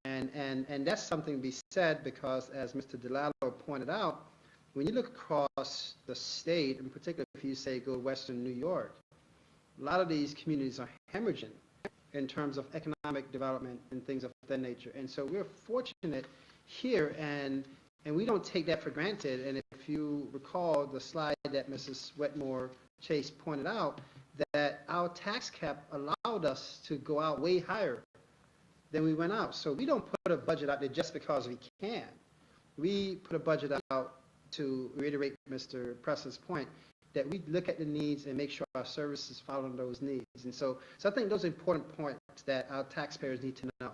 And that's something to be said because, as Mr. DeLallo pointed out, when you look across the state, in particular if you say go to Western New York, a lot of these communities are hemorrhaging in terms of economic development and things of that nature. And so we're fortunate here, and we don't take that for granted. And if you recall the slide that Mrs. Wetmore Chase pointed out, that our tax cap allowed us to go out way higher than we went out. So we don't put a budget out there just because we can. We put a budget out to reiterate Mr. Preston's point, that we look at the needs and make sure our services follow those needs. And so I think those are important points that our taxpayers need to know,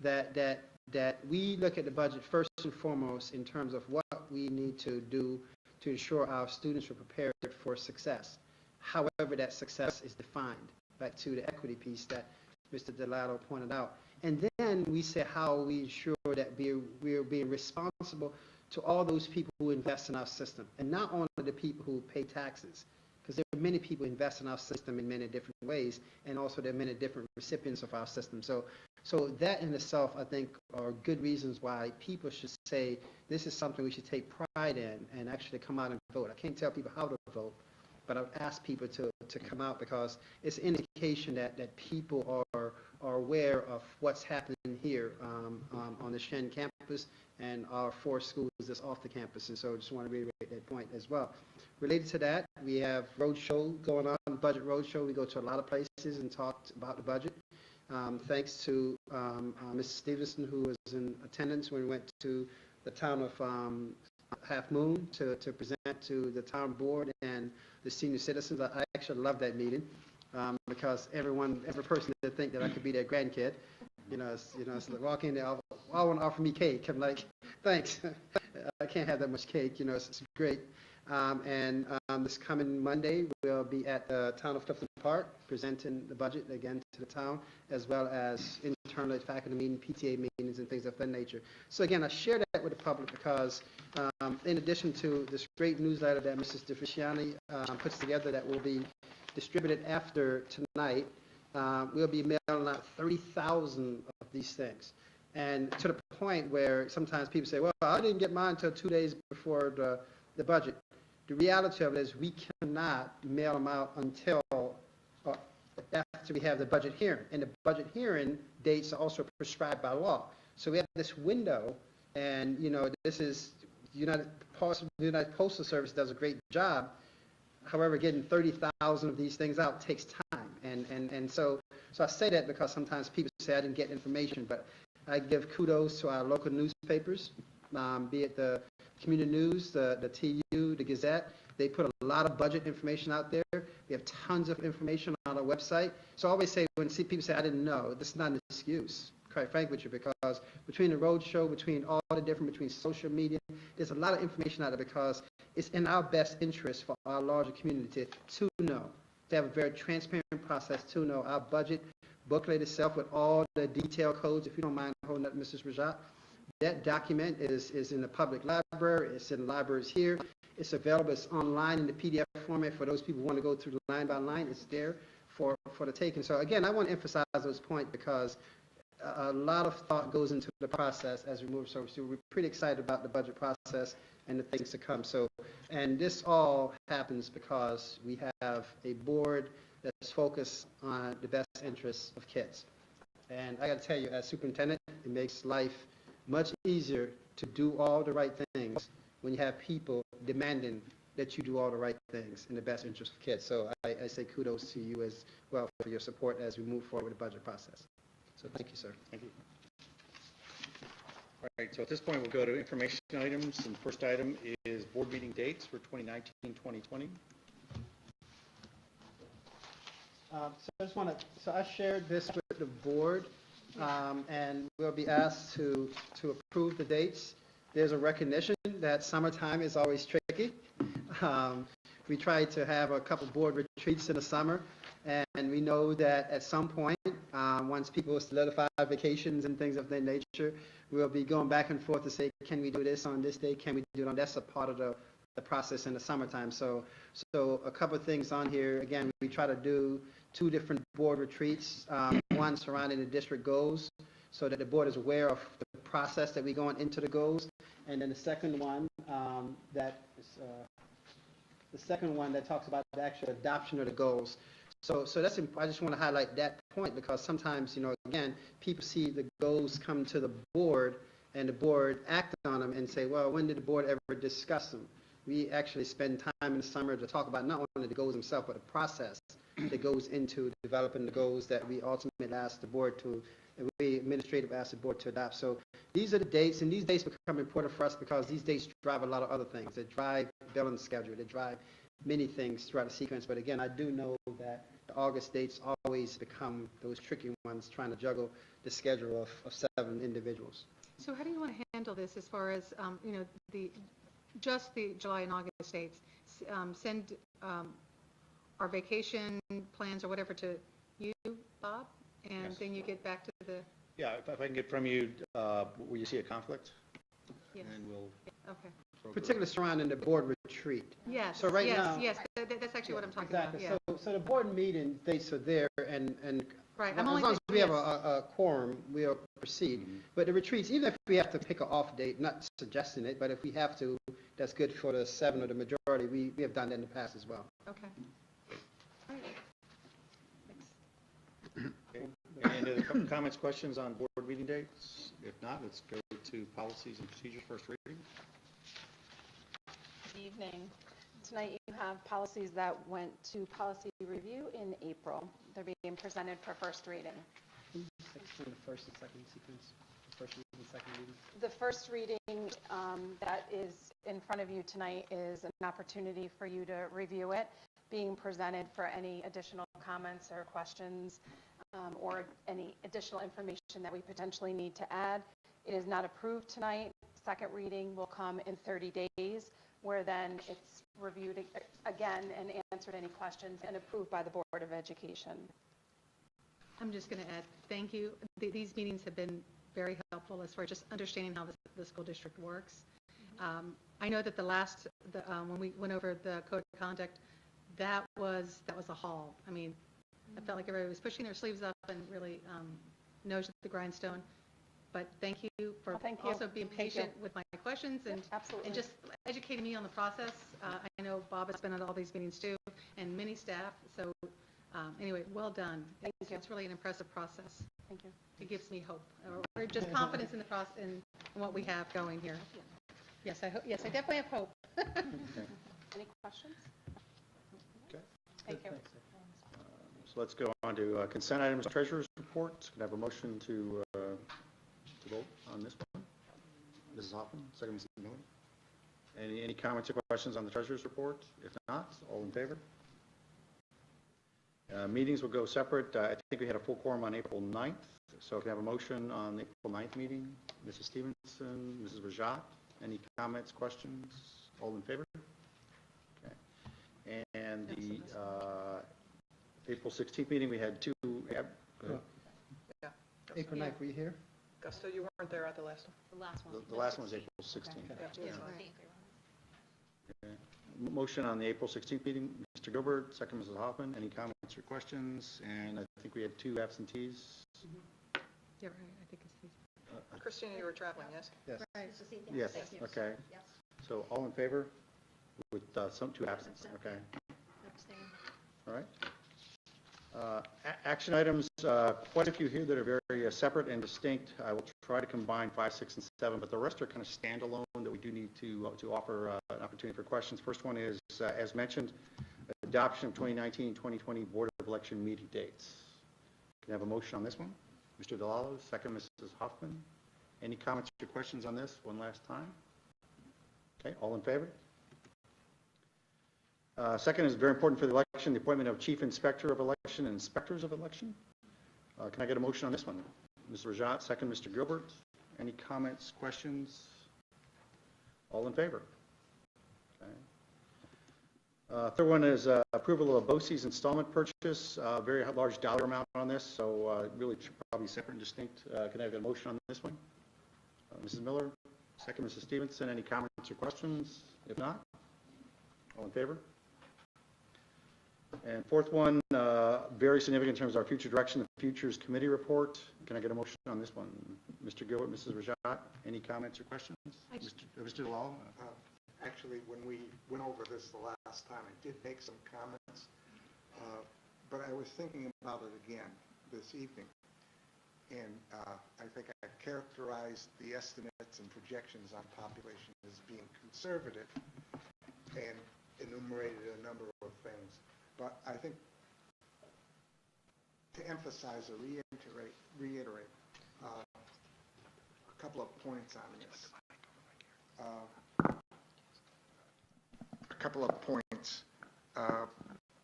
that we look at the budget first and foremost in terms of what we need to do to ensure our students are prepared for success. However that success is defined, back to the equity piece that Mr. DeLallo pointed out. And then we say how we ensure that we're being responsible to all those people who invest in our system, and not only the people who pay taxes, because there are many people who invest in our system in many different ways, and also there are many different recipients of our system. So that in itself, I think, are good reasons why people should say this is something we should take pride in and actually come out and vote. I can't tell people how to vote, but I've asked people to come out because it's an indication that people are aware of what's happening here on the Shen campus and our 4 schools that's off the campus. And so I just want to reiterate that point as well. Related to that, we have roadshow going on, budget roadshow. We go to a lot of places and talk about the budget. Thanks to Mrs. Stevenson, who was in attendance when we went to the town of Half Moon to present to the town board and the senior citizens. I actually love that meeting because every person that think that I could be their grandkid, it's like walk in there, all want to offer me cake. I'm like, thanks, I can't have that much cake. It's great. And this coming Monday, we'll be at the town of Clifton Park presenting the budget again to the town, as well as internal faculty meeting, PTA meetings, and things of that nature. So again, I share that with the public because in addition to this great newsletter that Mrs. DeFriciani puts together that will be distributed after tonight, we'll be mailing out 30,000 of these things. And to the point where sometimes people say, well, I didn't get mine until 2 days before the budget. The reality of it is we cannot mail them out until after we have the budget hearing. And the budget hearing dates are also prescribed by law. So we have this window, and this is United Postal Service does a great job. However, getting 30,000 of these things out takes time. And so I say that because sometimes people say I didn't get information, but I give kudos to our local newspapers, be it the Community News, the TU, the Gazette. They put a lot of budget information out there. We have tons of information on our website. So I always say, when people say, I didn't know, this is not an excuse, quite frankly with you, because between the road show, between social media, there's a lot of information out there because it's in our best interest for our larger community to know, to have a very transparent process to know our budget booklet itself with all the detail codes. If you don't mind holding up, Mrs. Rajat, that document is in the public library, it's in the libraries here, it's available, it's online in the PDF format for those people who want to go through the line by line, it's there for the taking. So again, I want to emphasize those points because a lot of thought goes into the process as we move. So we're pretty excited about the budget process and the things to come. So, and this all happens because we have a board that's focused on the best interests of kids. And I got to tell you, as superintendent, it makes life much easier to do all the right things when you have people demanding that you do all the right things in the best interest of kids. So I say kudos to you as well for your support as we move forward with the budget process. So thank you, sir. Thank you. All right, so at this point, we'll go to information items, and the first item is board meeting dates for 2019-2020. So I just want to, so I shared this with the board, and we'll be asked to approve the dates. There's a recognition that summertime is always tricky. We try to have a couple board retreats in the summer, and we know that at some point, once people solidify vacations and things of that nature, we'll be going back and forth to say, can we do this on this day? Can we do it on? That's a part of the process in the summertime. So a couple of things on here. Again, we try to do 2 different board retreats, one surrounding the district goals, so that the board is aware of the process that we're going into the goals. And then the second one that talks about the actual adoption of the goals. So that's, I just want to highlight that point because sometimes, again, people see the goals come to the board and the board act on them and say, well, when did the board ever discuss them? We actually spend time in the summer to talk about not only the goals themselves, but the process that goes into developing the goals that we ultimately ask the board to, we administrative ask the board to adopt. So these are the dates, and these dates become important for us because these dates drive a lot of other things. They drive billing schedule, they drive many things throughout the sequence. But again, I do know that the August dates always become those tricky ones, trying to juggle the schedule of 7 individuals. So how do you want to handle this as far as, just the July and August dates? Send our vacation plans or whatever to you, Bob, and Yes. then you get back to the, Yeah, if I can get from you, where you see a conflict, yes, and we'll. okay. Particularly surrounding the board retreat. Yes, So right yes, now- yes, that's actually what I'm talking Exactly. about, yeah. So the board meeting dates are there, and Right, as I'm only long as we have yes. a quorum, we'll proceed. But the retreats, even if we have to pick an off date, not suggesting it, but if we have to, that's good for the 7 or the majority. We have done that in the past as well. Okay. All right. Any other comments, questions on board meeting dates? If not, let's go to policies and procedures first reading. Good evening. Tonight you have policies that went to policy review in April. They're being presented for first reading. The first and second sequence, first reading, second reading. The first reading that is in front of you tonight is an opportunity for you to review it, being presented for any additional comments or questions or any additional information that we potentially need to add. It is not approved tonight. Second reading will come in 30 days, where then it's reviewed again and answered any questions and approved by the Board of Education. I'm just going to add, thank you. These meetings have been very helpful as far as just understanding how the school district works. I know that when we went over the code of conduct, that was a haul. I mean, I felt like everybody was pushing their sleeves up and really nose at the grindstone. But thank you for also being patient with my questions and just educating me on the process. I know Bob has been at all these meetings too, and many staff. So anyway, well done. It's really an impressive process. Thank you. It gives me hope, or just confidence in the process and what we have going here. Yes, I hope. Yes, I definitely have hope. Any questions? Okay. Thank you. So let's go on to consent items, treasurer's report. Can I have a motion to vote on this one? Mrs. Hoffman, second Mrs. Miller. Any comments or questions on the treasurer's report? If not, all in favor? Meetings will go separate. I think we had a full quorum on April 9th. So can I have a motion on the April 9th meeting? Mrs. Stevenson, Mrs. Rajat, any comments, questions? All in favor? Okay. And the April 16th meeting, we had 2. April 9th, were you here? Gusto, you weren't there at the last one? The last one. The last one was April 16th. Yeah, right. Okay. Motion on the April 16th meeting, Mr. Gilbert, second Mrs. Hoffman. Any comments or questions? And I think we had 2 absentees. Yeah, right, I think it's these. Christina, you were traveling, yes? Yes. Right. Yes, okay. So all in favor with some 2 absence, okay. All right. Action items, quite a few here that are very separate and distinct. I will try to combine 5, 6, and 7, but the rest are kind of standalone that we do need to offer an opportunity for questions. First one is, as mentioned, adoption of 2019-2020 Board of Election meeting dates. Can I have a motion on this one? Mr. DeLallo, second Mrs. Hoffman. Any comments or questions on this one last time? Okay, all in favor? Second is very important for the election, the appointment of Chief Inspector of Election and Inspectors of Election. Can I get a motion on this one? Ms. Rajat, second Mr. Gilbert. Any comments, questions? All in favor? Okay. Third one is approval of BOCES installment purchase, very large dollar amount on this, so really probably separate and distinct. Can I have a motion on this one? Mrs. Miller, second Mrs. Stevenson. Any comments or questions? If not, all in favor? And fourth one, very significant in terms of our future direction, the Futures Committee report. Can I get a motion on this one? Mr. Gilbert, Mrs. Rajat, any comments or questions? Mr. DeLaw? Actually, when we went over this the last time, I did make some comments, but I was thinking about it again this evening. And I think I characterized the estimates and projections on population as being conservative and enumerated a number of things. But I think to emphasize or reiterate a couple of points on this. A couple of points.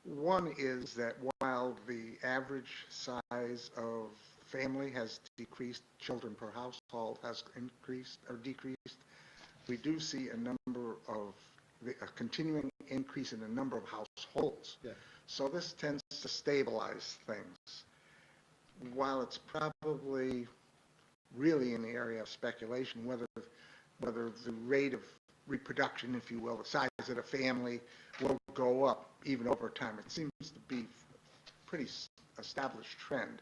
One is that while the average size of family has decreased, children per household has increased or decreased, we do see a continuing increase in the number of households. Yeah. So this tends to stabilize things. While it's probably really in the area of speculation whether the rate of reproduction, if you will, the size of the family will go up even over time. It seems to be a pretty established trend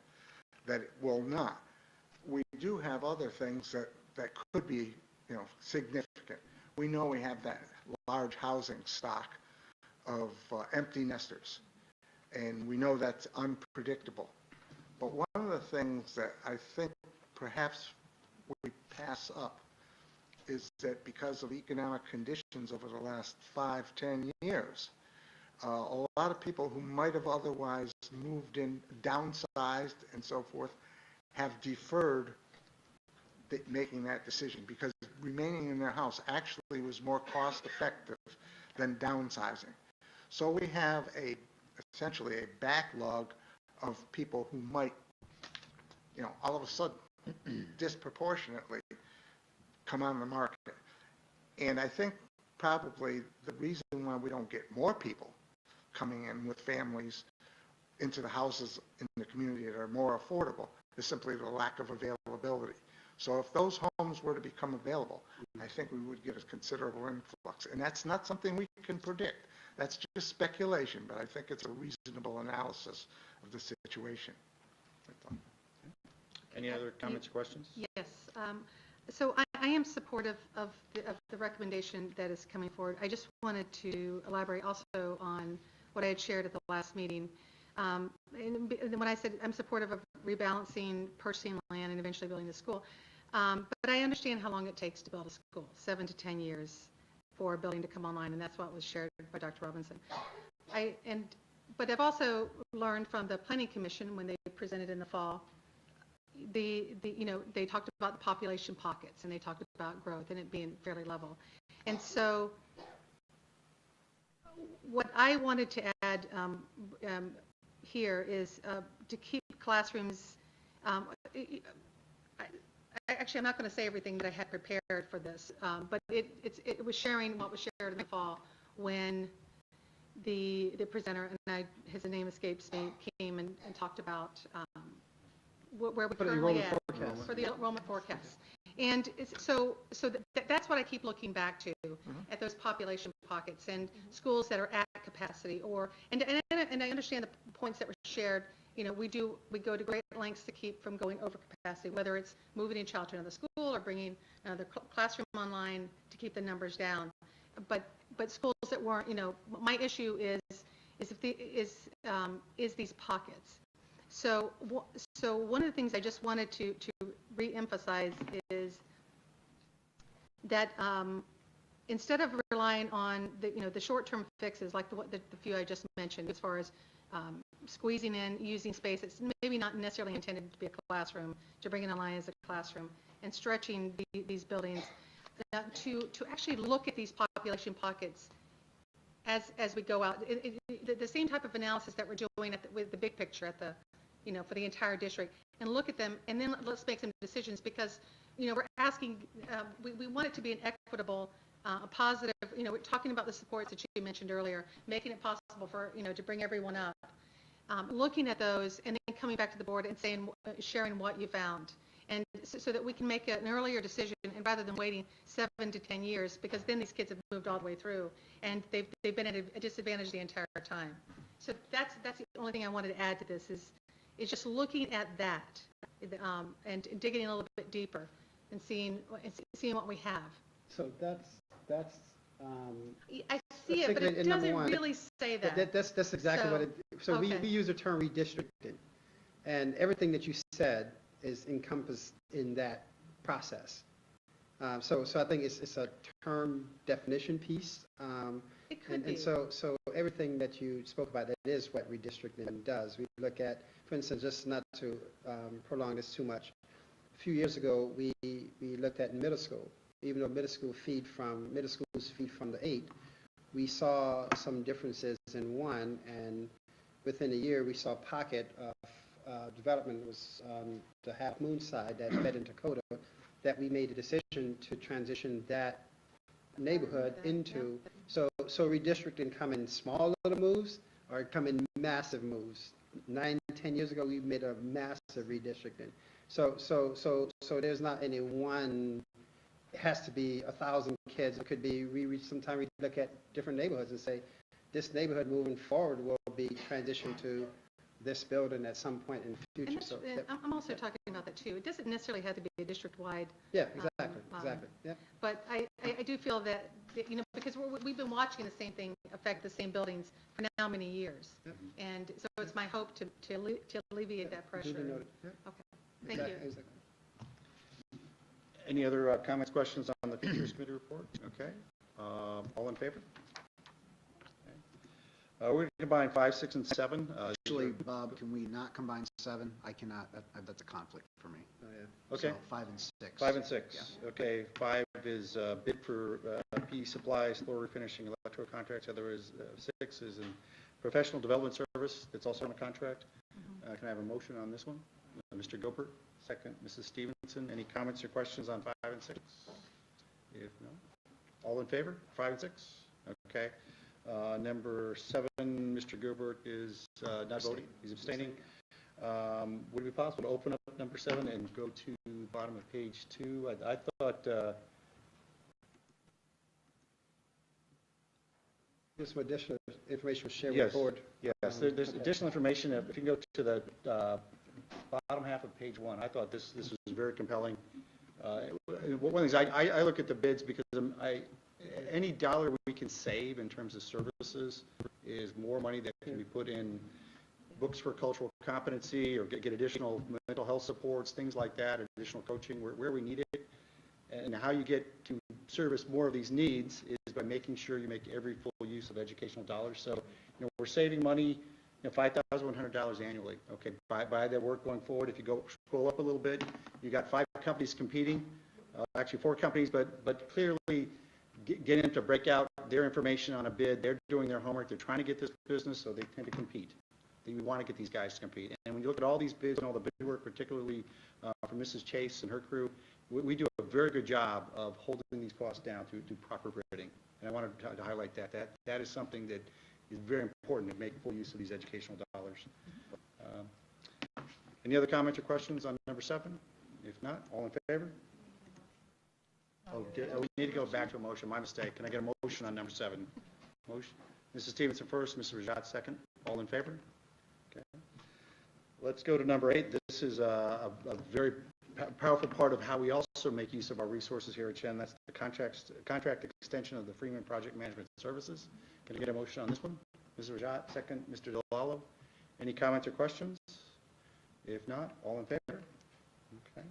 that it will not. We do have other things that could be, significant. We know we have that large housing stock of empty nesters, and we know that's unpredictable. But one of the things that I think perhaps we pass up is that because of economic conditions over the last 5-10 years, a lot of people who might have otherwise moved in, downsized and so forth, have deferred making that decision because remaining in their house actually was more cost effective than downsizing. So we have essentially a backlog of people who might, all of a sudden disproportionately come on the market. And I think probably the reason why we don't get more people coming in with families into the houses in the community that are more affordable is simply the lack of availability. So if those homes were to become available, I think we would get a considerable influx. And that's not something we can predict. That's just speculation, but I think it's a reasonable analysis of the situation. Any other comments or questions? Yes. So I am supportive of the recommendation that is coming forward. I just wanted to elaborate also on what I had shared at the last meeting. And when I said I'm supportive of rebalancing, purchasing land, and eventually building the school, but I understand how long it takes to build a school, 7 to 10 years for a building to come online, and that's what was shared by Dr. Robinson. But I've also learned from the Planning Commission when they presented in the fall, they talked about the population pockets, and they talked about growth and it being fairly level. And so what I wanted to add here is to keep classrooms, actually I'm not going to say everything that I had prepared for this, but it was sharing what was shared in the fall when the presenter, and his name escapes me, came and talked about where we For the currently enrollment at. forecast. For the enrollment forecasts. And that's what I keep looking back to, at those population pockets and schools that are at capacity, and I understand the points that were shared. You know, we go to great lengths to keep from going over capacity, whether it's moving a child to another school or bringing another classroom online to keep the numbers down. But schools that weren't, you know, my issue is these pockets. So one of the things I just wanted to re-emphasize is that instead of relying on the short-term fixes like the few I just mentioned, as far as squeezing in, using space that's maybe not necessarily intended to be a classroom, to bring it online as a classroom, and stretching these buildings, to actually look at these population pockets as we go out. The same type of analysis that we're doing with the big picture for the entire district, and look at them, and then let's make some decisions, because we're asking, we want it to be an equitable, positive, we're talking about the supports that you mentioned earlier, making it possible for, to bring everyone up, looking at those, and then coming back to the board and sharing what you found, and so that we can make an earlier decision, and rather than waiting 7 to 10 years, because then these kids have moved all the way through, and they've been at a disadvantage the entire time. So that's the only thing I wanted to add to this is just looking at that, and digging in a little bit deeper, and seeing what we have. So that's I see it, but it doesn't really say that. That's exactly what it. So okay. we use the term redistricting, and everything that you said is encompassed in that process. So I think it's a term definition piece. It could be. And so everything that you spoke about, that is what redistricting does. We look at, for instance, just not to prolong this too much, a few years ago we looked at middle school. Even though middle schools feed from the 8, we saw some differences in one, and within a year we saw a pocket of development was the Half Moon side that fed into Dakota, that we made a decision to transition that neighborhood into. So redistricting come in small little moves or come in massive moves. 9-10 years ago we made a massive redistricting. So there's not any one. It has to be 1,000 kids. It could be sometime we look at different neighborhoods and say, this neighborhood moving forward will be transitioned to this building at some point in the future. And I'm also talking about that too. It doesn't necessarily have to be a district-wide. Yeah, exactly. Yeah. But I do feel that, because we've been watching the same thing affect the same buildings for now many years. Yep. And so it's my hope to alleviate that pressure. Duly noted. Yeah. Okay, thank you. Exactly. Any other comments, questions on the Teachers Committee report? Okay. All in favor? Okay. We're going to combine 5, 6, and 7. Actually, Bob, can we not combine 7? I cannot, that's a conflict for me. Oh, yeah. Okay. So 5 and 6. 5 and 6. Yeah. Okay. 5 is bid for PE supplies, floor refinishing, electrical contracts. Other is 6 is in professional development service. It's also on a contract. Can I have a motion on this one? Mr. Gilbert, second. Mrs. Stevenson, any comments or questions on 5 and 6? If no, all in favor, 5 and 6? Okay. Number 7, Mr. Gilbert is not voting. He's abstaining. Would it be possible to open up number 7 and go to the bottom of page 2? I thought... There's some additional information we'll share with the board. Yes, there's additional information. If you can go to the bottom half of page 1, I thought this was very compelling. One of the things, I look at the bids because any dollar we can save in terms of services is more money that can be put in books for cultural competency or get additional mental health supports, things like that, additional coaching where we need it. And how you get to service more of these needs is by making sure you make every full use of educational dollars. So, we're saving money, $5,100 annually. Okay, by that work going forward. If you scroll up a little bit, you got 5 companies competing, actually 4 companies, but clearly getting them to break out their information on a bid. They're doing their homework. They're trying to get this business, so they tend to compete. We want to get these guys to compete. And when you look at all these bids and all the bid work, particularly from Mrs. Chase and her crew, we do a very good job of holding these costs down through proper bidding. And I wanted to highlight that. That is something that is very important to make full use of these educational dollars. Any other comments or questions on number 7? If not, all in favor? We need to go back to a motion. My mistake. Can I get a motion on number 7? Motion. Mrs. Stevenson first, Mrs. Rajat second. All in favor? Okay. Let's go to number 8. This is a very powerful part of how we also make use of our resources here at Shen. That's the contract extension of the Freeman Project Management Services. Can I get a motion on this one? Mrs. Rajat, second. Mr. Delalo. Any comments or questions? If not, all in favor? Okay.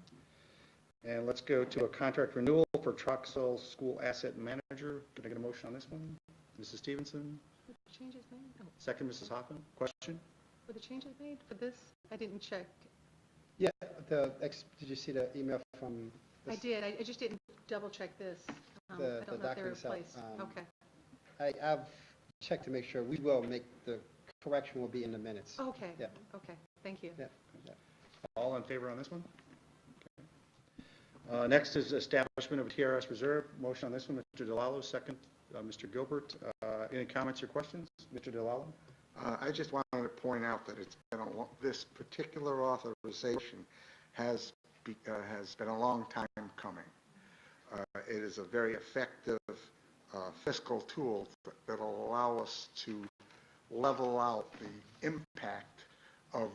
And let's go to a contract renewal for Troxel School Asset Manager. Can I get a motion on this one? Mrs. Stevenson, Were the changes made? Oh, second. Mrs. Hoffman. Question? were the changes made for this? I didn't check. Yeah, did you see the email from? I did. I just didn't double check this. I The don't know if they were document itself, replaced. Okay. I've checked to make sure. We will make, the correction will be in the minutes. Okay. Yeah. Okay. Thank you. Yeah. All in favor on this one? Okay. Next is establishment of a TRS reserve. Motion on this one, Mr. Delalo, second. Mr. Gilbert, any comments or questions? Mr. Delalo? I just wanted to point out that it's been this particular authorization has been a long time coming. It is a very effective fiscal tool that will allow us to level out the impact of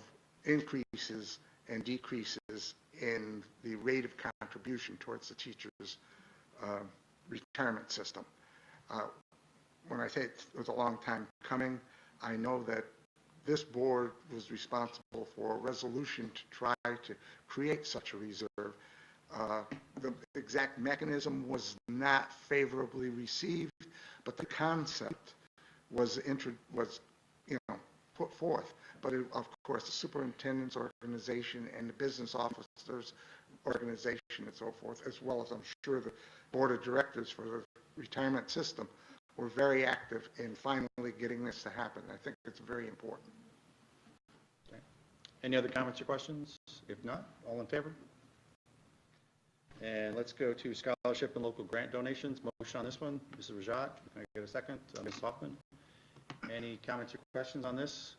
increases and decreases in the rate of contribution towards the teachers' retirement system. When I say it was a long time coming, I know that this board was responsible for a resolution to try to create such a reserve. The exact mechanism was not favorably received, but the concept was put forth. But of course, the superintendent's organization and the business officers' organization and so forth, as well as I'm sure the board of directors for the retirement system, were very active in finally getting this to happen. I think it's very important. Okay. Any other comments or questions? If not, all in favor? And let's go to scholarship and local grant donations. Motion on this one, Mrs. Rajat. Can I get a second? Ms. Hoffman. Any comments or questions on this?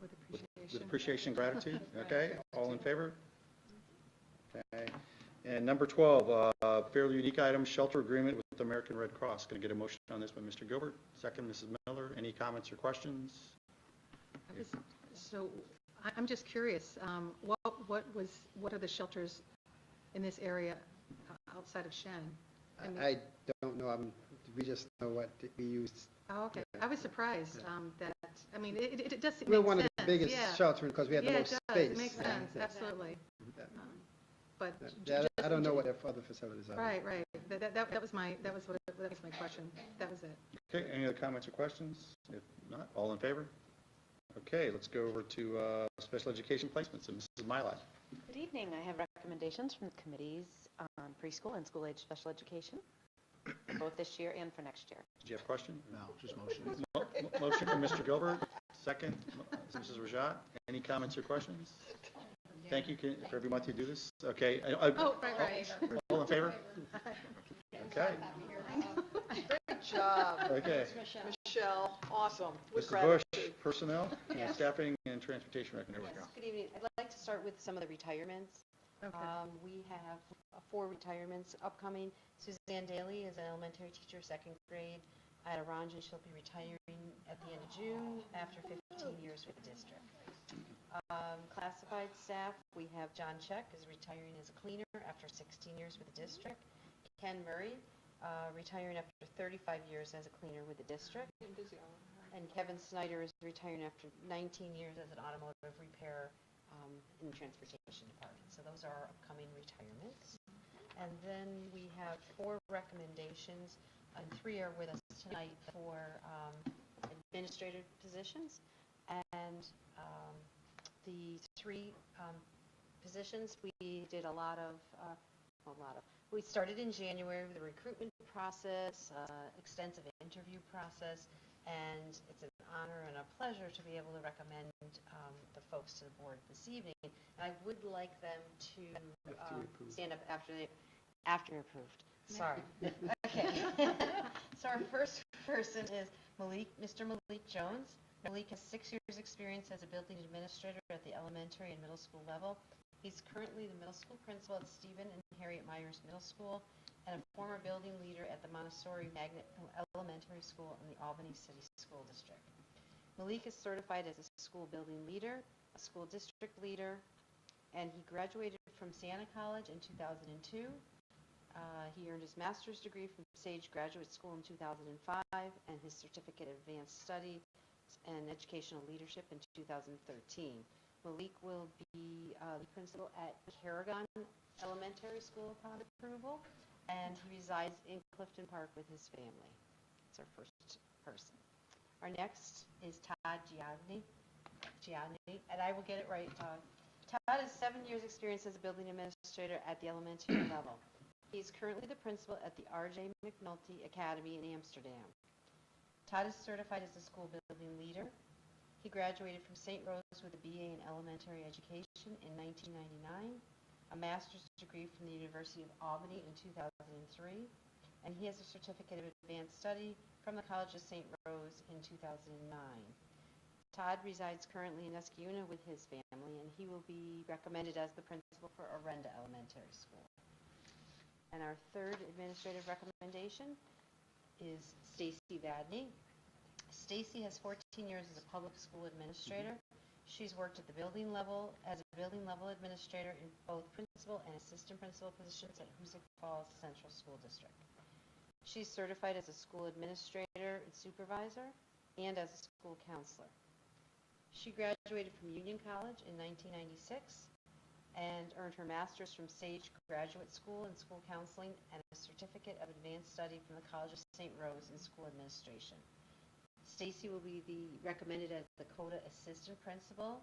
With appreciation. With appreciation, gratitude. Okay. All in favor? Okay. And number 12, fairly unique item, shelter agreement with the American Red Cross. Can I get a motion on this one, Mr. Gilbert? Second, Mrs. Miller. Any comments or questions? I'm just curious, what are the shelters in this area outside of Shen? I don't know. We just know what we used. Oh, okay. I was surprised that, I mean, it does make sense. We're one of the biggest yeah. sheltering because we have the most it does. space. It makes sense, absolutely. But I don't know what their other facilities are. Right. That was my question. That was it. Okay, any other comments or questions? If not, all in favor? Okay, let's go over to special education placements, and Mrs. Milat. Good evening. I have recommendations from the committees on preschool and school-age special education, both this year and for next year. Did you have a question? No, just motion. Motion from Mr. Gilbert, second, Mrs. Rajat. Any comments or questions? Thank you for every month you do this. Okay. Right. All in favor? Okay. Great job. Okay. Michelle, awesome. With Mrs. Bush, gratitude. personnel, staffing, and transportation recommendations. Yes, good evening. I'd like to start with some of the retirements. Okay. We have 4 retirements upcoming. Suzanne Daly is an elementary teacher, 2nd grade at Orange, and she'll be retiring at the end of June after 15 years with the district. Classified staff, we have John Check is retiring as a cleaner after 16 years with the district. Ken Murray, retiring after 35 years as a cleaner with the district. And Kevin Snyder is retiring after 19 years as an automotive repairer in the transportation department. So those are our upcoming retirements. And then we have 4 recommendations, and 3 are with us tonight for administrative positions. And the 3 positions, we did we started in January with the recruitment process, extensive interview process, and it's an honor and a pleasure to be able to recommend the folks to the board this evening. And I would like them to stand up after they're approved. Sorry. Okay. So our first person is Mr. Malik Jones. Malik has 6 years experience as a building administrator at the elementary and middle school level. He's currently the middle school principal at Stephen and Harriet Myers Middle School and a former building leader at the Montessori Magnet Elementary School in the Albany City School District. Malik is certified as a school building leader, a school district leader, and he graduated from Siena College in 2002. He earned his master's degree from Sage Graduate School in 2005 and his certificate of advanced study and educational leadership in 2013. Malik will be the principal at Carrigan Elementary School upon approval, and he resides in Clifton Park with his family. It's our first person. Our next is Todd Gianni, and I will get it right, Todd. Todd has 7 years' experience as a building administrator at the elementary level. He is currently the principal at the R.J. McNulty Academy in Amsterdam. Todd is certified as a school building leader. He graduated from St. Rose with a BA in elementary education in 1999, a master's degree from the University of Albany in 2003, and he has a certificate of advanced study from the College of St. Rose in 2009. Todd resides currently in Escuna with his family, and he will be recommended as the principal for Orenda Elementary School. And our third administrative recommendation is Stacy Vadney. Stacy has 14 years as a public school administrator. She's worked at the building level as a building level administrator in both principal and assistant principal positions at Hoosick Falls Central School District. She's certified as a school administrator and supervisor and as a school counselor. She graduated from Union College in 1996 and earned her master's from Sage Graduate School in school counseling and a certificate of advanced study from the College of St. Rose in school administration. Stacy will be recommended as the CODA assistant principal,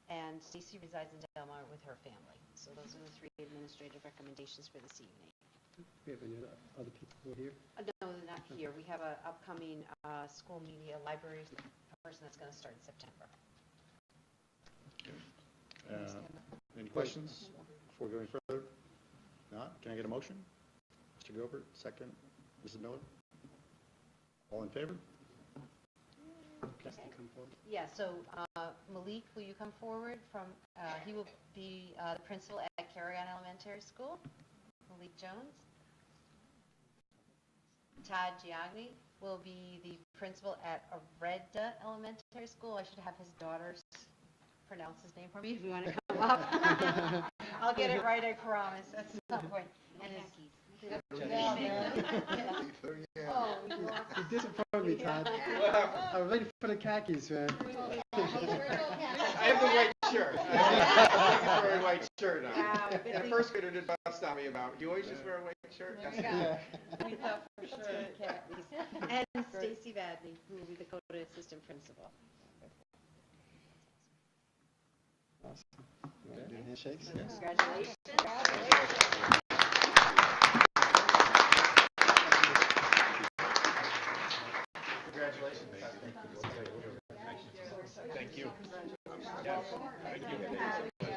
and Stacy resides in Del Mar with her family. So those are the three administrative recommendations for this evening. Do we have any other people who are here? No, they're not here. We have an upcoming school media library person that's going to start in September. Any questions before going further? Not? Can I get a motion? Mr. Gilbert, second. Mrs. Miller? All in favor? Okay. Yeah, so Malik, will you come forward from, he will be the principal at Carrigan Elementary School, Malik Jones. Todd Giagni will be the principal at Orenda Elementary School. I should have his daughters pronounce his name for me if you want to come up. I'll get it right, I promise, at some point. And his, You disappointed me, Todd. I was waiting for the khakis, man. I have the white shirt. I have a white shirt on. And the first grader did bust on me about, you always just wear a white shirt? We thought for sure khakis. And Stacy Vadney, who will be the CODA assistant principal. Awesome. You want to do handshakes? Yes. Congratulations. Congratulations. Thank you. Yes, thank you.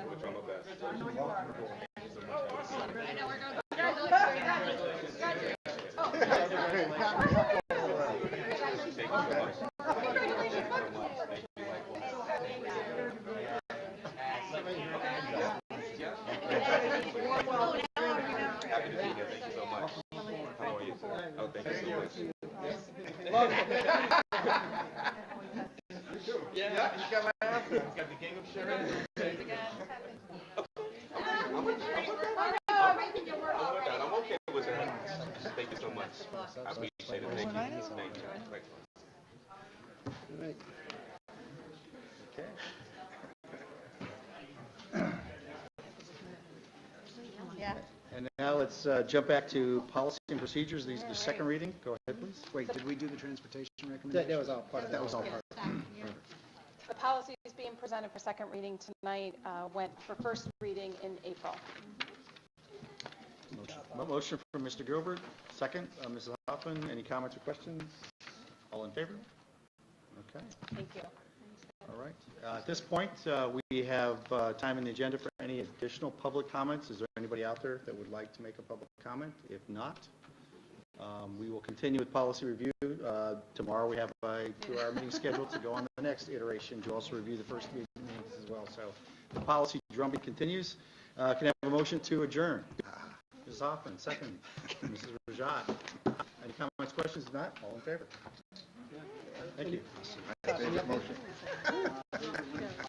We'll try my best. I know we're going Happy to be here. Thank you so much. How are you? Oh, thank you so much. Yeah, you got my outfit. You got the gingham shirt. I'm okay with that. Thank you so much. I appreciate it. Thank you. Thank you. All right. Okay. Yeah. And now let's jump back to policy and procedures. These are the second reading. Go ahead, please. Wait, did we do the transportation recommendation? That was all part of it. That was all part of it. The policies being presented for second reading tonight went for first reading in April. Motion from Mr. Gilbert, second. Mrs. Hoffman, any comments or questions? All in favor? Okay. Thank you. All right. At this point, we have time in the agenda for any additional public comments. Is there anybody out there that would like to make a public comment? If not, we will continue with policy review. Tomorrow we have a 2-hour meeting scheduled to go on the next iteration to also review the first well. So the policy drumbeat continues. Can I have a motion to adjourn? Mrs. Hoffman, second. Mrs. Rajat. Any comments, questions? If not, all in favor? Thank you. I make a motion.